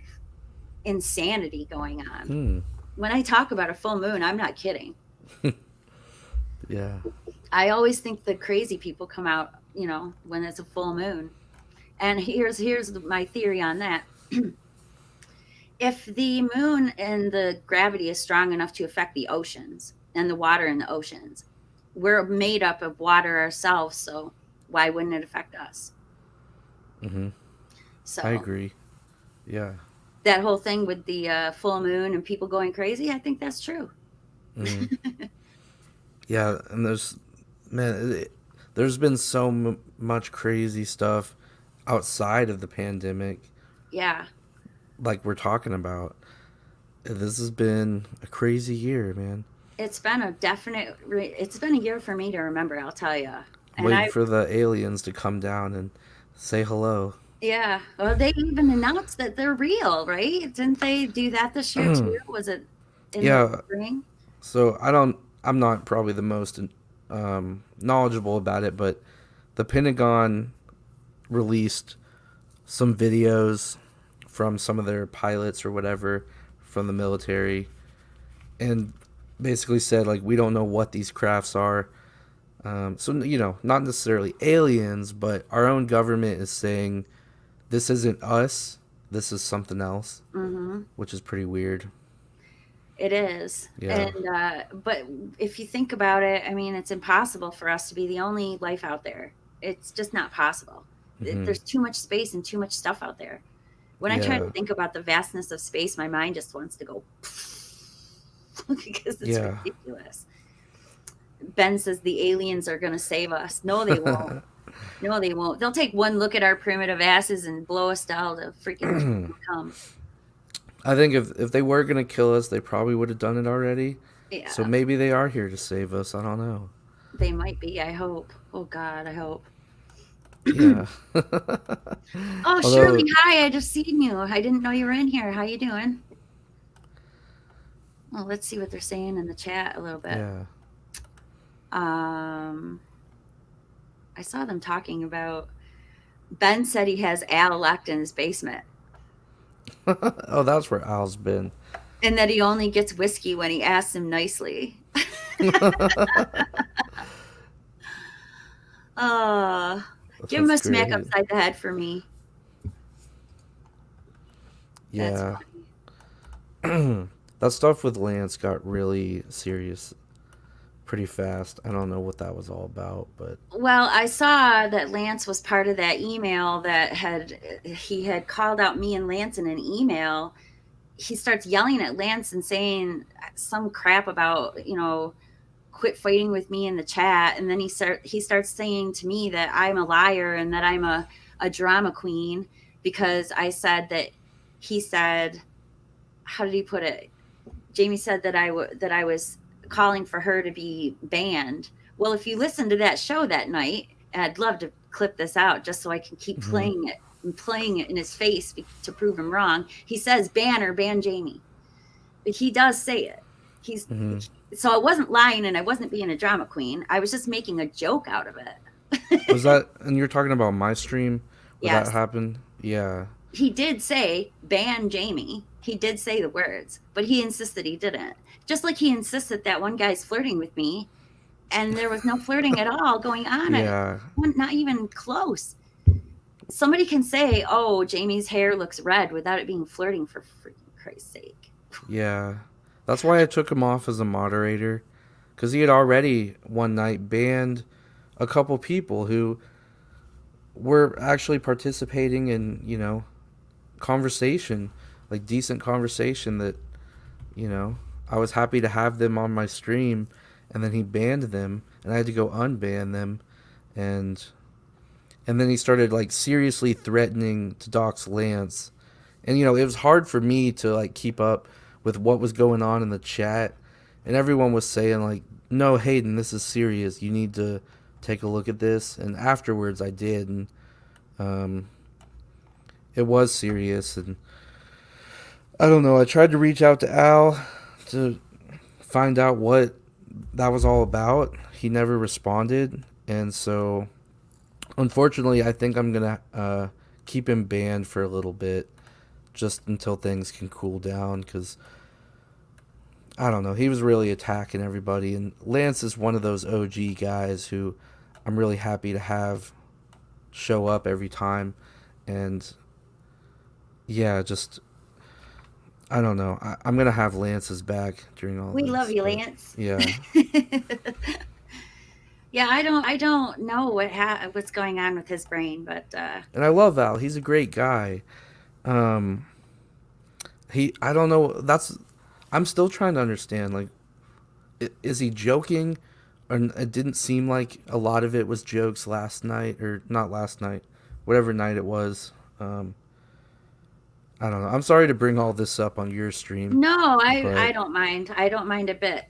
insanity going on. Hmm. When I talk about a full moon, I'm not kidding. Yeah. I always think the crazy people come out, when it's a full moon. And here's my theory on that. If the moon and the gravity is strong enough to affect the oceans and the water in the oceans, we're made up of water ourselves, so why wouldn't it affect us? Mm-hmm. I So agree. Yeah. that whole thing with the full moon and people going crazy, I think that's true. Mm-hmm. Yeah, and there's been so much crazy stuff outside of the pandemic, Yeah, like we're talking about. This has been a crazy year, man. it's been a year for me to remember, I'll tell you. And Waiting I for the aliens to come down and say hello. Yeah, well, they even announced that they're real, right? Didn't they do that this year too? Was it in the Yeah, spring? so I'm not probably the most knowledgeable about it, but the Pentagon released some videos from some of their pilots or whatever from the military, and basically said like we don't know what these crafts are. So not necessarily aliens, but our own government is saying this isn't us. This is something else, Hmm. which is pretty weird. It is. Yeah. And but if you think about it, I mean, it's impossible for us to be the only life out there. It's just not possible. Hmm. There's too much space and too much stuff out there. When I try to Yeah. think about the vastness of space, my mind just wants to go because it's Yeah. ridiculous. Ben says the aliens are going to save us. No, they won't. No, they won't. They'll take one look at our primitive asses and blow us down to freaking kingdom come. I think if they were gonna kill us, they probably would have done it already. So Yeah, maybe they are here to save us. I don't know. they might be. I hope. Oh God, I hope. Yeah. Oh, Shirley, Although, hi. I just seen you. I didn't know you were in here. How you doing? Well, let's see what they're saying in the chat a little bit. yeah. Um, I saw them talking about. Ben said he has Al locked in his basement, Oh, that's where Al's been. and that he only gets whiskey when he asks him nicely. Uh, Give him That's a smack great. upside the head for me. That's Yeah. funny. That stuff with Lance got really serious pretty fast. I don't know what that was all about, but Well, I saw that Lance was part of that email that he had called out me and Lance in an email. He starts yelling at Lance and saying some crap about, quit fighting with me in the chat, and then he starts saying to me that I'm a liar and that I'm a drama queen because I said that he said, how did he put it? Jamie said that that I was calling for her to be banned. Well, if you listen to that show that night, and I'd love to clip this out just so I can keep hmm playing it and playing it in his face to prove him wrong. He says ban or ban Jamie. But he does say it. He's hmm So I wasn't lying and I wasn't being a drama queen. I was just making a joke out of was it. that? And you're talking about my stream where that Yes. happened? Yeah. He did say ban Jamie. He did say the words, but he insisted he didn't. Just like he insists that that one guy's flirting with me, and there was no flirting at all going on. Yeah. Not even close. Somebody can say, "Oh, Jamie's hair looks red," without it being flirting, for freaking Christ's sake. Yeah. That's why I took him off as a moderator, because he had already one night banned a couple people who were actually participating in, conversation, like decent conversation that, I was happy to have them on my stream, and then he banned them, and I had to go unban them, and then he started like seriously threatening to dox Lance, and it was hard for me to like keep up with what was going on in the chat, and everyone was saying like, no, Hayden, this is serious, you need to take a look at this, and afterwards I did, and um, it was serious, and I don't know. I tried to reach out to Al to find out what that was all about. He never responded, and so unfortunately, I think I'm gonna keep him banned for a little bit, just until things can cool down. Because I don't know, he was really attacking everybody, and Lance is one of those OG guys who I'm really happy to have show up every time, and yeah, just I don't know. I'm gonna have Lance's back during all We love this, you, but Lance. yeah, Yeah, I don't know what's going on with his brain, but and I love Al. He's a great guy. Um, I don't know. I'm still trying to understand. Like, is he joking? Or it didn't seem like a lot of it was jokes last night, or not last night, whatever night it was. Um, I don't know. I'm sorry to bring all this up on your stream, no, I but don't mind. I don't mind a bit.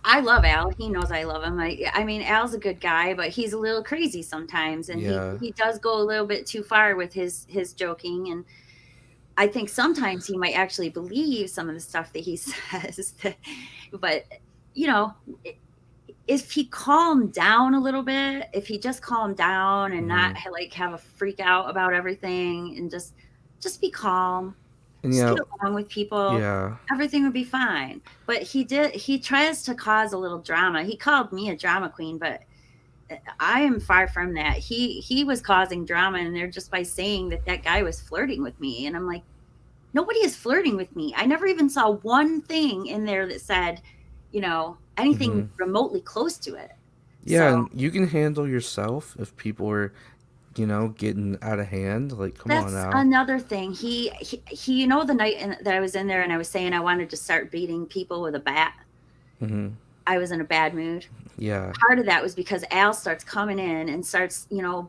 I love Al. He knows I love him. I mean, Al's a good guy, but he's a little crazy sometimes, and yeah, he does go a little bit too far with his joking. And I think sometimes he might actually believe some of the stuff that he says. But you know, if he calmed down a little bit, if he just calmed down and not hmm, like have a freak out about everything and just be calm, and just yeah, get along with people, yeah, everything would be fine. But he tries to cause a little drama. He called me a drama queen, but I am far from that. He was causing drama in there just by saying that that guy was flirting with me, and I'm like, nobody is flirting with me. I never even saw one thing in there that said, anything hmm, remotely close to it. yeah, So and you can handle yourself if people are, getting out of hand. Like, come on that's now. another thing. The night that I was in there and I was saying I wanted to start beating people with a bat, Hmm. I was in a bad mood. Yeah, Part of that was because Al starts coming in and starts,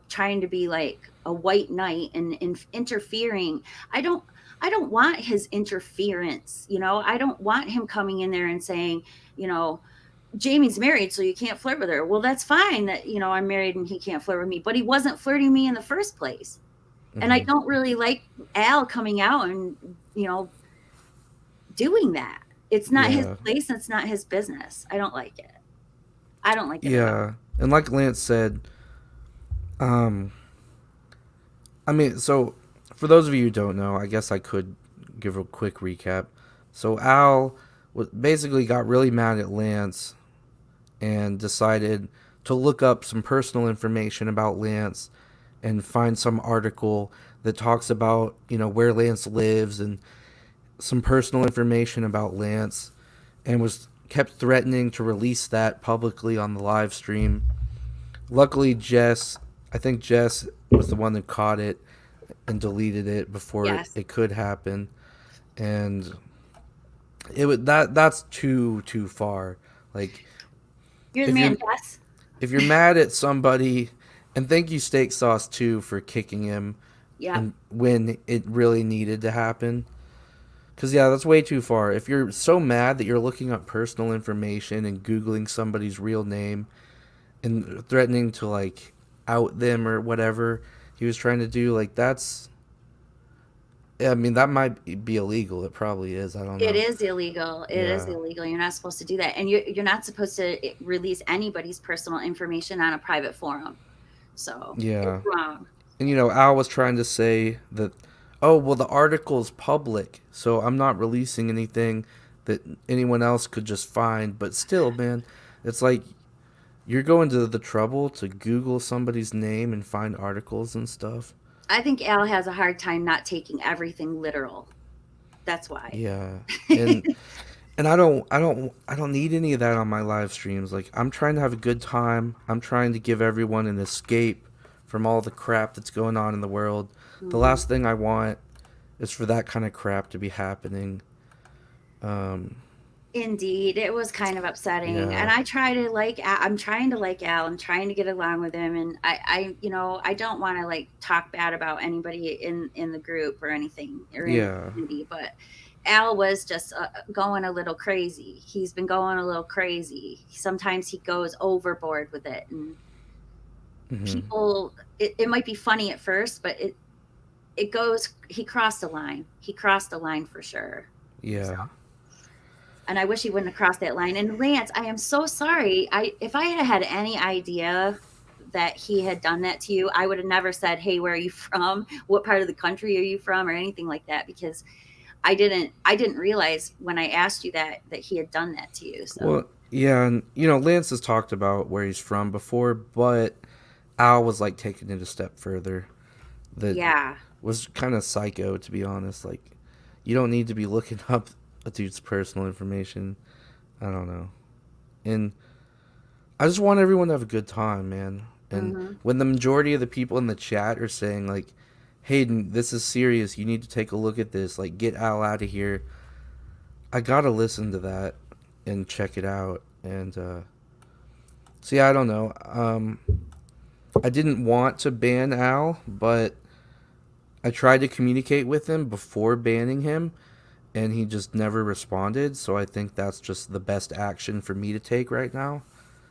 trying to be like a white knight and interfering. I don't I don't want his interference, I don't want him coming in there and saying, you know, Jamie's married, so you can't flirt with her. Well, that's fine that, I'm married and he can't flirt with me, but he wasn't flirting me in the first place. And I hmm, don't really like Al coming out and, doing that. It's not his yeah, place. It's not his business. I don't like it. I don't like it at all. yeah. And like Lance said, um, I mean, so for those of you who don't know, I guess I could give a quick recap. So Al basically got really mad at Lance and decided to look up some personal information about Lance and find some article that talks about, where Lance lives and some personal information about Lance, and was kept threatening to release that publicly on the live stream. Luckily, I think Jess was the one that caught it and deleted it before Yes. it could happen. And it would that's too far. Like, You're the if man, you're Jess. if you're mad at somebody, and thank you Steak Sauce too for kicking him, Yep. and when it really needed to happen. Because yeah, that's way too far. If you're so mad that you're looking up personal information and googling somebody's real name and threatening to like out them or whatever he was trying to do, like that's, I mean, that might be illegal. It probably is. I don't It know. is illegal. It is Yeah. illegal. You're not supposed to do that. And you're not supposed to release anybody's personal information on a private forum. So it's Yeah. wrong. And Al was trying to say that, oh, well, the article's public, so I'm not releasing anything that anyone else could just find. But still, man, it's like you're going to the trouble to Google somebody's name and find articles and stuff. I think Al has a hard time not taking everything literal. That's why. Yeah. And I don't need any of that on my live streams. Like, I'm trying to have a good time. I'm trying to give everyone an escape from all the crap that's going on in the world. The Mhm. last thing I want is for that kind of crap to be happening. Um, Indeed, it was kind of upsetting, and yeah. I'm trying to like Al. I'm trying to get along with him, and I don't want to like talk bad about anybody in the group or anything or in the Yeah. community, but Al was just going a little crazy. He's been going a little crazy. Sometimes he goes overboard with it, and Hmm. people. It might be funny at first, but it goes. He crossed the line. He crossed the line for sure. So, Yeah. and I wish he wouldn't have crossed that line. And Lance, I am so sorry. If I had had any idea that he had done that to you, I would have never said, "Hey, where are you from? What part of the country are you from?" or anything like that, because I didn't realize when I asked you that he had done that to you. So, Well, yeah, and Lance has talked about where he's from before, but Al was like taking it a step further. That yeah. was kind of psycho, to be honest. Like, you don't need to be looking up a dude's personal information. I don't know. And I just want everyone to have a good time, man. And Mhm. when the majority of the people in the chat are saying like, "Hayden, this is serious. You need to take a look at this. Like, get Al out of here." I gotta listen to that and check it out. And see, I don't know. I didn't want to ban Al, but I tried to communicate with him before banning him, and he just never responded. So I think that's just the best action for me to take right now,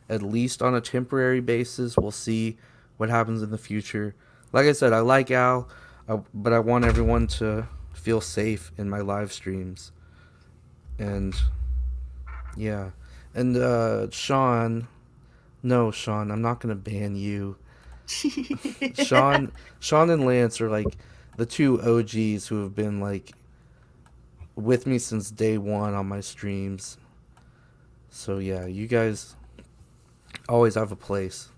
at least on a temporary basis. We'll see what happens in the future. Like I said, I like Al, but I want everyone to feel safe in my live streams. And yeah. And Sean, no, Sean, I'm not gonna ban you. Sean and Lance are like the two OGs who have been like with me since day one on my streams. So yeah, you guys always have a place.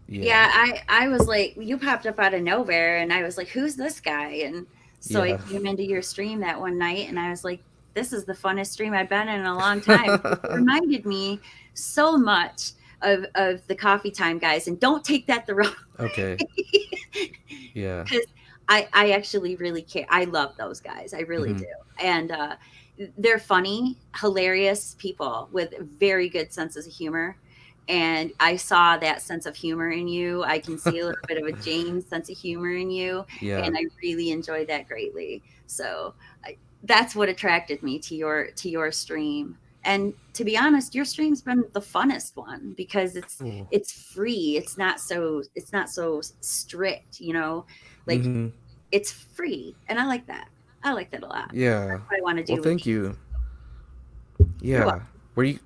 Yeah. Yeah, I was like, you popped up out of nowhere, and I was like, who's this guy? And so I Yeah. came into your stream that one night, and I was like, this is the funnest stream I've been in a long time. It reminded me so much of the coffee time guys, and don't take that the wrong Okay. way. Yeah. Because I actually really care. I love those guys. I really Hmm. do. And they're funny, hilarious people with very good senses of humor. And I saw that sense of humor in you. I can see a little bit of a James sense of humor in you, Yeah. and I really enjoyed that greatly. So that's what attracted me to your stream. And to be honest, your stream's been the funnest one because Cool. it's free. It's not so strict, you know. Like Hmm. it's free, and I like that. I like that a lot. Yeah. That's what I want to Well, do with thank people. you. You're Yeah. welcome. Where you,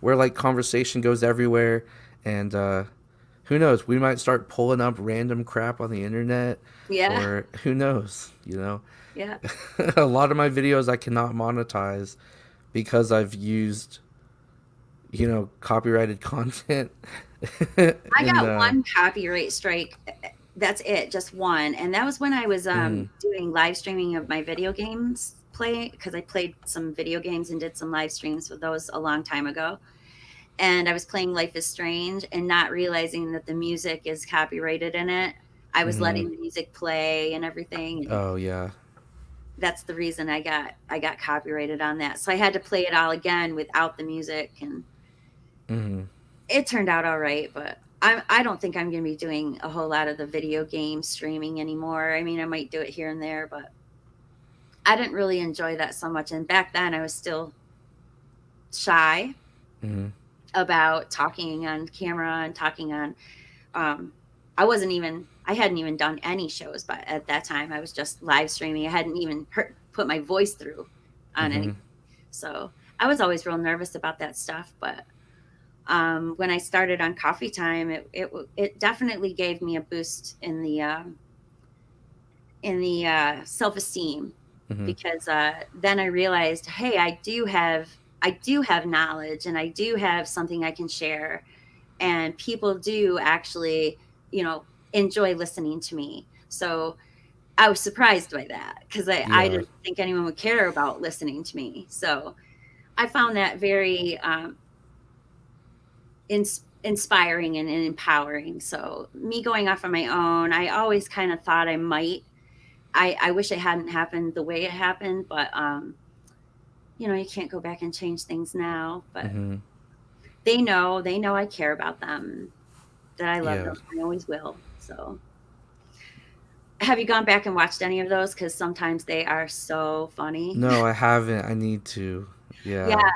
where like conversation goes everywhere, and who knows? We might start pulling up random crap on the internet, Yeah, or who knows? yeah. A lot of my videos I cannot monetize because I've used copyrighted content. I in got one copyright strike. That's it, just one, and that was when I was mhm, doing live streaming of my video games play because I played some video games and did some live streams with those a long time ago. And I was playing Life is Strange and not realizing that the music is copyrighted in it. I was mhm. letting the music play and everything, and Oh yeah. that's the reason I got copyrighted on that. So I had to play it all again without the music, and Mhm. it turned out all right. But I don't think I'm going to be doing a whole lot of the video game streaming anymore. I mean, I might do it here and there, but I didn't really enjoy that so much. And back then, I was still shy Mhm. about talking on camera and talking on. Um, I hadn't even done any shows, but at that time, I was just live streaming. I hadn't even put my voice through on any. Mhm. So I was always real nervous about that stuff. But when I started on Coffee Time, it definitely gave me a boost in the self esteem Mhm. because then I realized, hey, I do have knowledge and I do have something I can share, and people do actually, you know, enjoy listening to me. So I was surprised by that because I Yeah. didn't think anyone would care about listening to me. So I found that very inspiring and empowering. So me going off on my own, I always kind of thought I might. I wish it hadn't happened the way it happened, but you know, you can't go back and change things now. But Mhm. they know I care about them, that I love Yeah. them. I always will. So have you gone back and watched any of those? Because sometimes they are so funny. No, I haven't. I need to. Yeah, Yeah.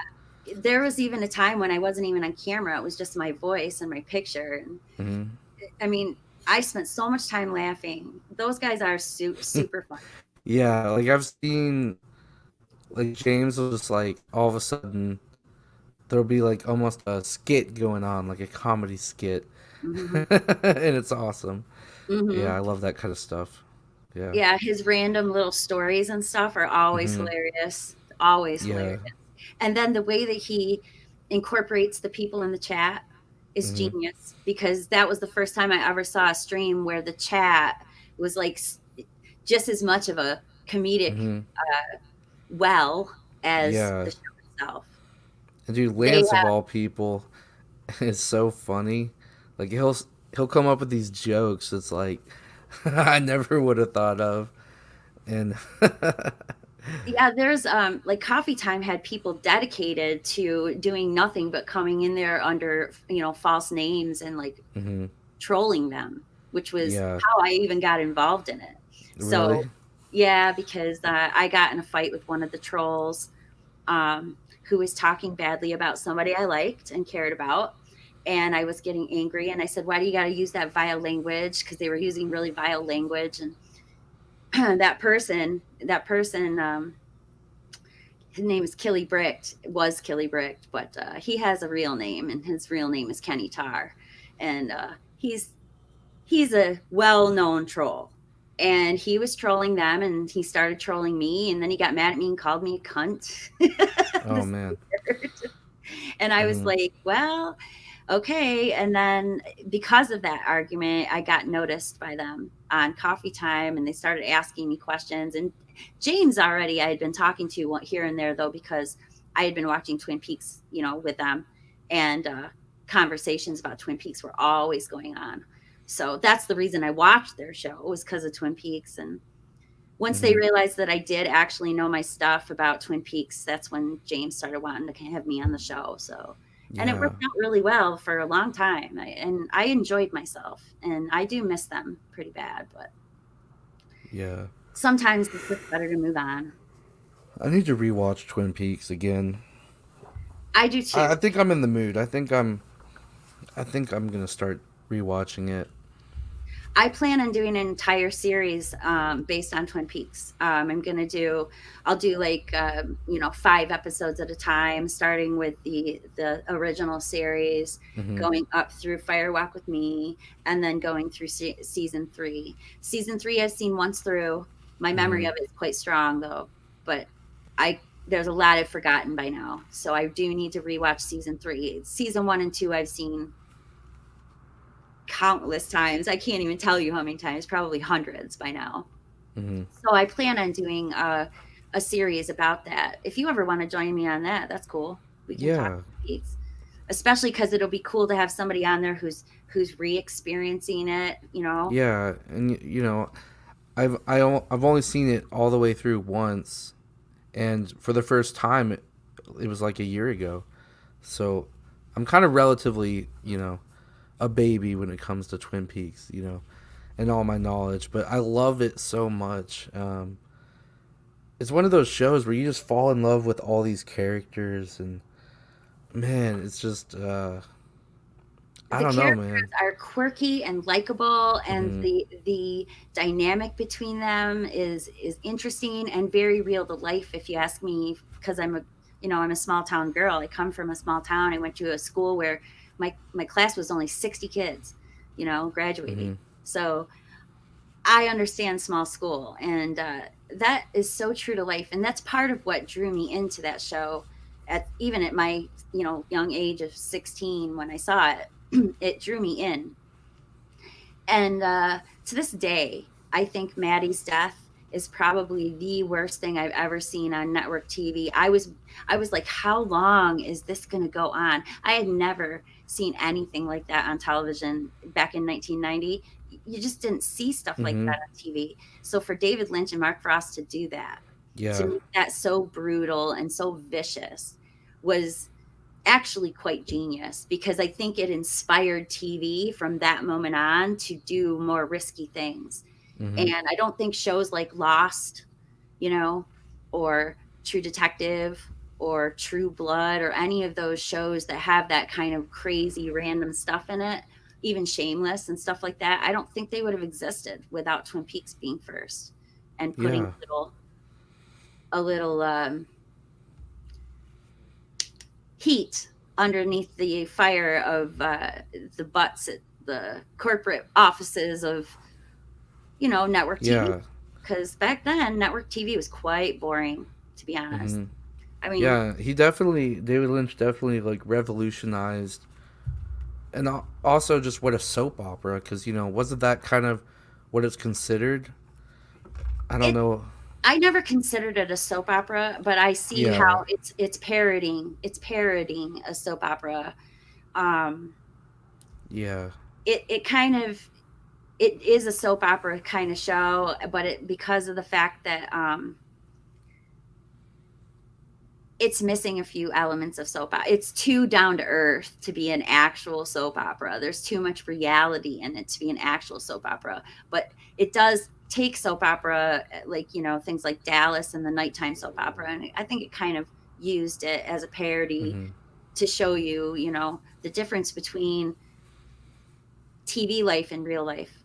there was even a time when I wasn't even on camera. It was just my voice and my picture. And Mhm. I mean, I spent so much time laughing. Those guys are super funny. Yeah, like I've seen Like James will just like all of a sudden there'll be like almost a skit going on, like a comedy skit, Hmm. and it's awesome. Yeah, Hmm. I love that kind of stuff. Yeah. Yeah, his random little stories and stuff are always Hmm. hilarious, always hilarious. Yeah. And then the way that he incorporates the people in the chat is Hmm. genius, because that was the first time I ever saw a stream where the chat was like just as much of a comedic Hmm. well as Yeah. the show itself. And dude, They Lance of all people is so funny. Like he'll come up with these jokes. It's like I never would have thought of. And Yeah, there's like Coffee Time had people dedicated to doing nothing but coming in there under, false names and like hmm, trolling them, which was yeah, how I even got involved in it. So, really. yeah, because I got in a fight with one of the trolls, who was talking badly about somebody I liked and cared about. And I was getting angry, and I said, "Why do you got to use that vile language?" Because they were using really vile language, and that person, his name is Killy Bricked, was Killy Bricked, but he has a real name, and his real name is Kenny Tar, and he's a well-known troll, and he was trolling them, and he started trolling me, and then he got mad at me and called me a cunt. Oh The man. word. And I was Hmm. like, well, okay. And then because of that argument, I got noticed by them on Coffee Time, and they started asking me questions. And James already I had been talking to here and there, though, because I had been watching Twin Peaks, with them, and conversations about Twin Peaks were always going on. So that's the reason I watched their show, was because of Twin Peaks. And once they Hmm. realized that I did actually know my stuff about Twin Peaks, that's when James started wanting to have me on the show. So, and it Yeah. worked out really well for a long time. And I enjoyed myself, and I do miss them pretty bad, but Yeah. sometimes it's just better to move on. I need to rewatch Twin Peaks again. I do I too. think I'm in the mood. I think I'm gonna start rewatching it. I plan on doing an entire series based on Twin Peaks. I'll do like 5 episodes at a time, starting with the original series, Hmm. going up through Fire Walk with Me, and then going through season three. Season three I've seen once through. My memory Hmm. of it is quite strong though, but I there's a lot I've forgotten by now, so I do need to rewatch season three. Season one and two I've seen countless times. I can't even tell you how many times, probably hundreds by now. Hmm. So I plan on doing a series about that. If you ever want to join me on that, that's cool. We can talk Yeah. geeks, especially because it'll be cool to have somebody on there who's re-experiencing it. Yeah. And I've only seen it all the way through once, and for the first time, it was like a year ago. So I'm kind of relatively, a baby when it comes to Twin Peaks, and all my knowledge. But I love it so much. It's one of those shows where you just fall in love with all these characters, and man, it's just I The don't know, characters man. are quirky and likable, and Hmm. the dynamic between them is interesting and very real to life, if you ask me, because I'm a small town girl. I come from a small town. I went to a school where my class was only 60 kids, Hmm. graduating. So I understand small school, and that is so true to life, and that's part of what drew me into that show. Even at my young age of 16, when I saw it, it drew me in. And to this day, I think Maddie's death is probably the worst thing I've ever seen on network TV. I was like, how long is this going to go on? I had never seen anything like that on television back in 1990. You just didn't see stuff like Hmm. that on TV. So for David Lynch and Mark Frost to do that, to Yeah. make that so brutal and so vicious, was actually quite genius, because I think it inspired TV from that moment on to do more risky things. Hmm. And I don't think shows like Lost, you know, or True Detective or True Blood or any of those shows that have that kind of crazy random stuff in it, even Shameless and stuff like that, I don't think they would have existed without Twin Peaks being first and putting Yeah. a little heat underneath the fire of the butts at the corporate offices of, network TV. Yeah. Because back then, network TV was quite boring, to be honest. Hmm. I mean, Yeah, David Lynch definitely like revolutionized, and also just what a soap opera, because wasn't that kind of what it's considered? I don't it. know. I never considered it a soap opera, but I see how Yeah. it's parodying a soap opera. Um, Yeah. it kind of it is a soap opera kind of show, but it because of the fact that it's missing a few elements of soap opera. It's too down to earth to be an actual soap opera. There's too much reality in it to be an actual soap opera. But it does take soap opera, like, things like Dallas and the nighttime soap opera. And I think it kind of used it as a parody Hmm. to show you, the difference between TV life and real life,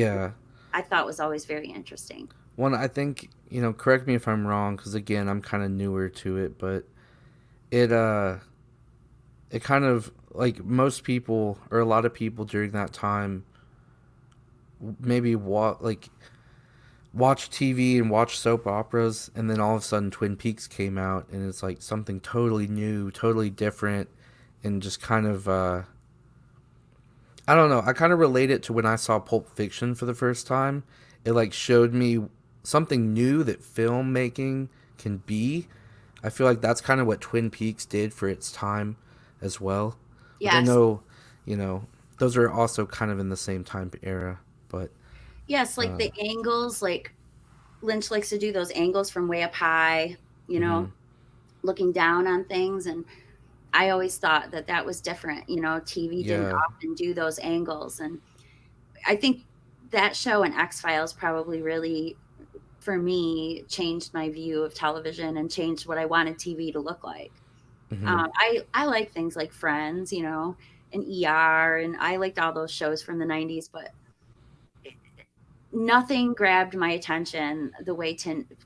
which Yeah. I thought was always very interesting. One, I think, correct me if I'm wrong, because again, I'm kind of newer to it, but it, it kind of, like, most people, or a lot of people during that time, maybe watch TV and watch soap operas, and then all of a sudden Twin Peaks came out, and it's like something totally new, totally different, and just kind of, I don't know. I kind of relate it to when I saw Pulp Fiction for the first time. It like showed me something new that filmmaking can be. I feel like that's kind of what Twin Peaks did for its time as well. Which I Yes. know, you know, those are also kind of in the same time era, but Yes, like uh, the angles, like Lynch likes to do those angles from way up high, you hmm, know, looking down on things. And I always thought that that was different. TV didn't yeah, often do those angles. And I think that show and X Files probably really, for me, changed my view of television and changed what I wanted TV to look like. hmm, I like things like Friends, and ER, and I liked all those shows from the 90s, but nothing grabbed my attention the way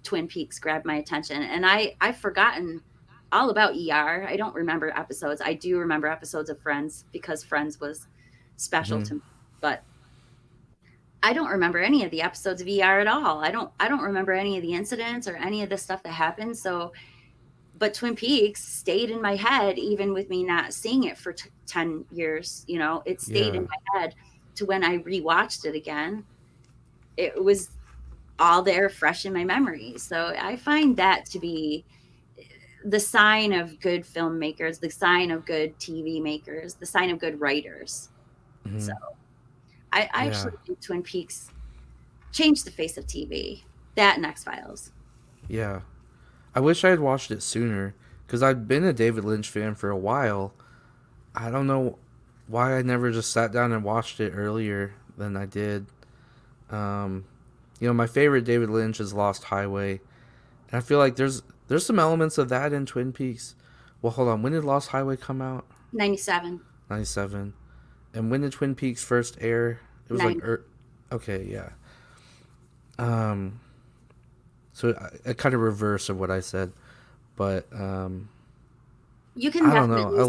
Twin Peaks grabbed my attention. And I've forgotten all about ER. I don't remember episodes. I do remember episodes of Friends because Friends was special hmm, to me. But I don't remember any of the episodes of ER at all. I don't remember any of the incidents or any of the stuff that happened. So, but Twin Peaks stayed in my head even with me not seeing it for 10 years, it stayed in yeah, my head to when I rewatched it again. It was all there fresh in my memory. So I find that to be the sign of good filmmakers, the sign of good TV makers, the sign of good writers. So hmm, I yeah, actually think Twin Peaks changed the face of TV. That and X Files. yeah. I wish I had watched it sooner because I'd been a David Lynch fan for a while. I don't know why I never just sat down and watched it earlier than I did. Um, my favorite David Lynch is Lost Highway, and I feel like there's some elements of that in Twin Peaks. Well, hold on. When did Lost Highway come out? 97, 97. And when did Twin Peaks first air? It was like 90. okay, yeah. Um, so I kind of reverse of what I said, but You can I don't know. definitely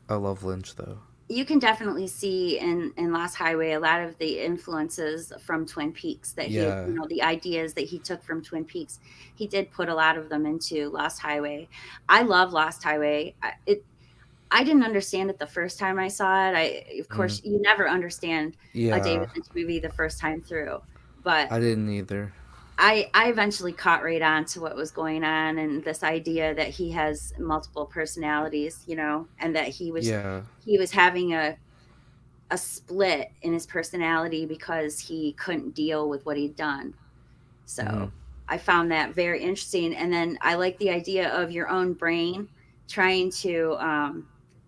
I love Lynch though. you can definitely see in Lost Highway a lot of the influences from Twin Peaks that Yeah. the ideas that he took from Twin Peaks. He did put a lot of them into Lost Highway. I love Lost Highway. I didn't understand it the first time I saw it. Of Mm, course, you never understand a David yeah. Lynch movie the first time through, but I didn't either. I eventually caught right on to what was going on and this idea that he has multiple personalities, and that Yeah. he was having a split in his personality because he couldn't deal with what he'd done. Hmm. So I found that very interesting. And then I like the idea of your own brain trying to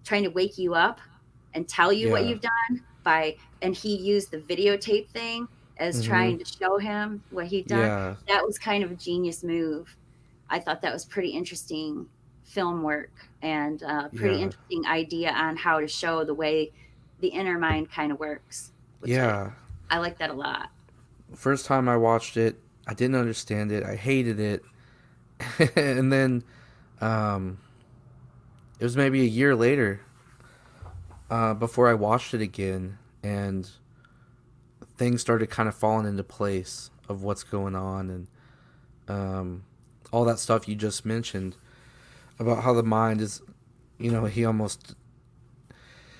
trying to wake you up and tell you what Yeah. you've done and he used the videotape thing as Hmm. trying to show him what he'd done. Yeah. That was kind of a genius move. I thought that was pretty interesting film work and pretty Yeah. interesting idea on how to show the way the inner mind kind of works, which Yeah. I like that a lot. First time I watched it, I didn't understand it. I hated it. And then um it was maybe a year later before I watched it again, and things started kind of falling into place of what's going on, and all that stuff you just mentioned about how the mind is, he almost,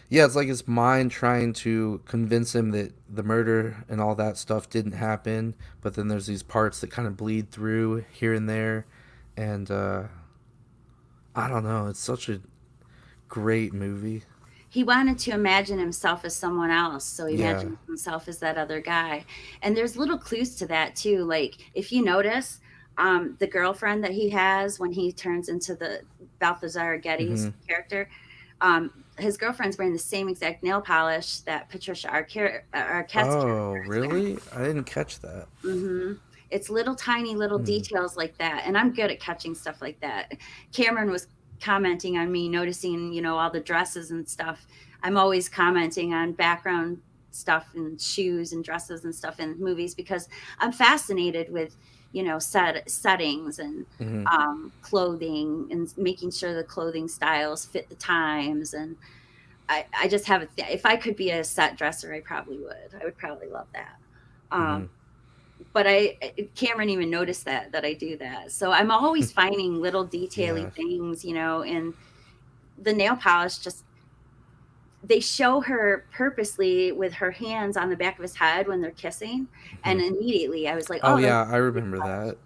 yeah, it's like his mind trying to convince him that the murder and all that stuff didn't happen, but then there's these parts that kind of bleed through here and there, and I don't know, it's such a great movie. He wanted to imagine himself as someone else, so he Yeah. imagined himself as that other guy. And there's little clues to that too. Like if you notice, the girlfriend that he has when he turns into the Balthazar Getty's Hmm. character, his girlfriend's wearing the same exact nail polish that Patricia Arquette's Oh, character is wearing. really? I didn't catch that. Hmm. It's little tiny little Hmm. details like that, and I'm good at catching stuff like that. Cameron was commenting on me noticing, all the dresses and stuff. I'm always commenting on background stuff and shoes and dresses and stuff in movies because I'm fascinated with, settings and Hmm. clothing and making sure the clothing styles fit the times. And I just have if I could be a set dresser, I would probably love that. Hmm. Um, but Cameron even noticed that I do that. So I'm always finding little Yeah. detaily things, and the nail polish just they show her purposely with her hands on the back of his head when they're kissing, Hmm. and immediately I was like, Oh, "Oh, that's yeah, I nail remember polish." that.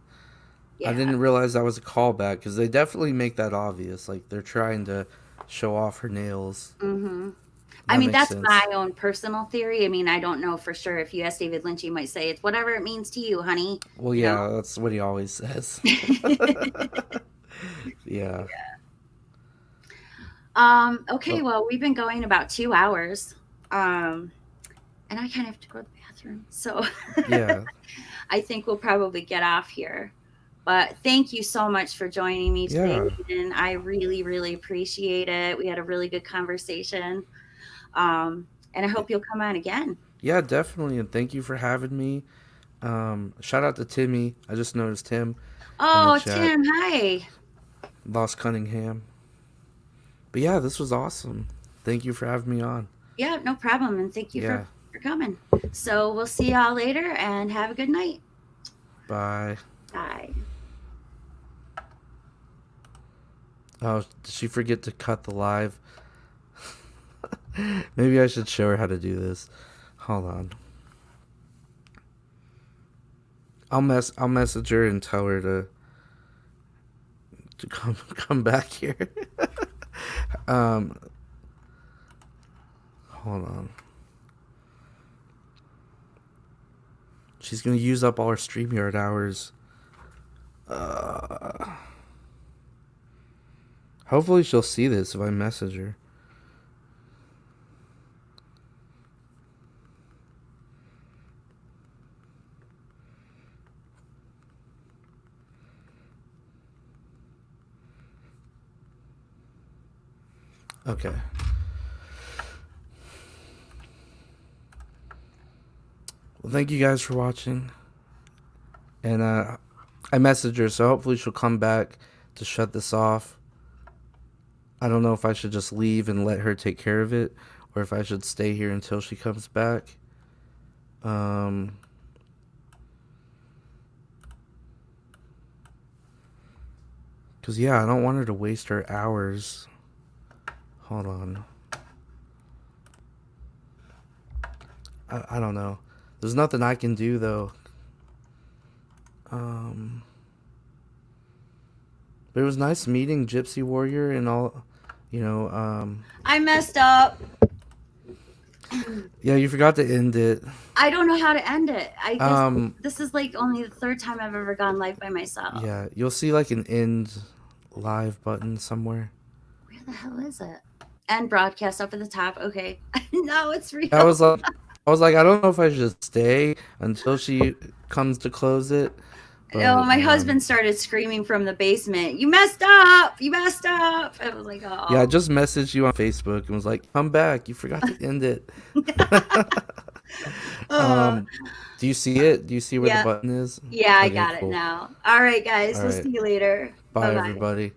I Yeah. didn't realize that was a callback because they definitely make that obvious. Like they're trying to show off her nails. Hmm. I That mean, makes that's my sense. own personal theory. I mean, I don't know for sure. If you ask David Lynch, he might say it's whatever it means to you, honey. Well, You know. yeah, that's what he always says. Yeah. Okay, Well, well, we've been going about 2 hours. Um, and I kind of have to go to the bathroom. So yeah. I think we'll probably get off here. But thank you so much for joining me today, Yeah. Hayden. I really, really appreciate it. We had a really good conversation. And I hope you'll come on again. Yeah, definitely. And thank you for having me. Shout out to Timmy. I just noticed him in the Oh, chat. Tim, hi. Lost Cunningham. But yeah, this was awesome. Thank you for having me on. Yeah, no problem. And thank you Yeah. for coming. So we'll see y'all later and have a good night. Bye. Bye. Oh, did she forget to cut the live? Maybe I should show her how to do this. Hold on. I'll message her and tell her to come back here. um Hold on. She's gonna use up all her StreamYard hours. Uh Hopefully she'll see this if I message her. Okay. Well, thank you guys for watching. And I messaged her, so hopefully she'll come back to shut this off. I don't know if I should just leave and let her take care of it, or if I should stay here until she comes back. Um, Cause yeah, I don't want her to waste her hours. Hold on. I don't know. There's nothing I can do though. Um, but it was nice meeting Gypsy Warrior and all. You know. I messed up. Yeah, you forgot to end it. I don't know how to end it. I guess Um, this is like only the third time I've ever gone live by myself. yeah, you'll see like an end live button somewhere. Where the hell is it? And broadcast up at the top. Okay. Now it's I real. was like, I don't know if I should stay until she comes to close it, Oh, but my husband started screaming from the basement, "You messed up! You messed up!" I was like, yeah, I "Oh." just messaged you on Facebook and was like, come back, you forgot to end it. uh, um, do you see it? Do you see where the yeah. button is? Yeah, I Okay, got it cool. now. All right, guys. All We'll right, see you later. bye Bye-bye. everybody.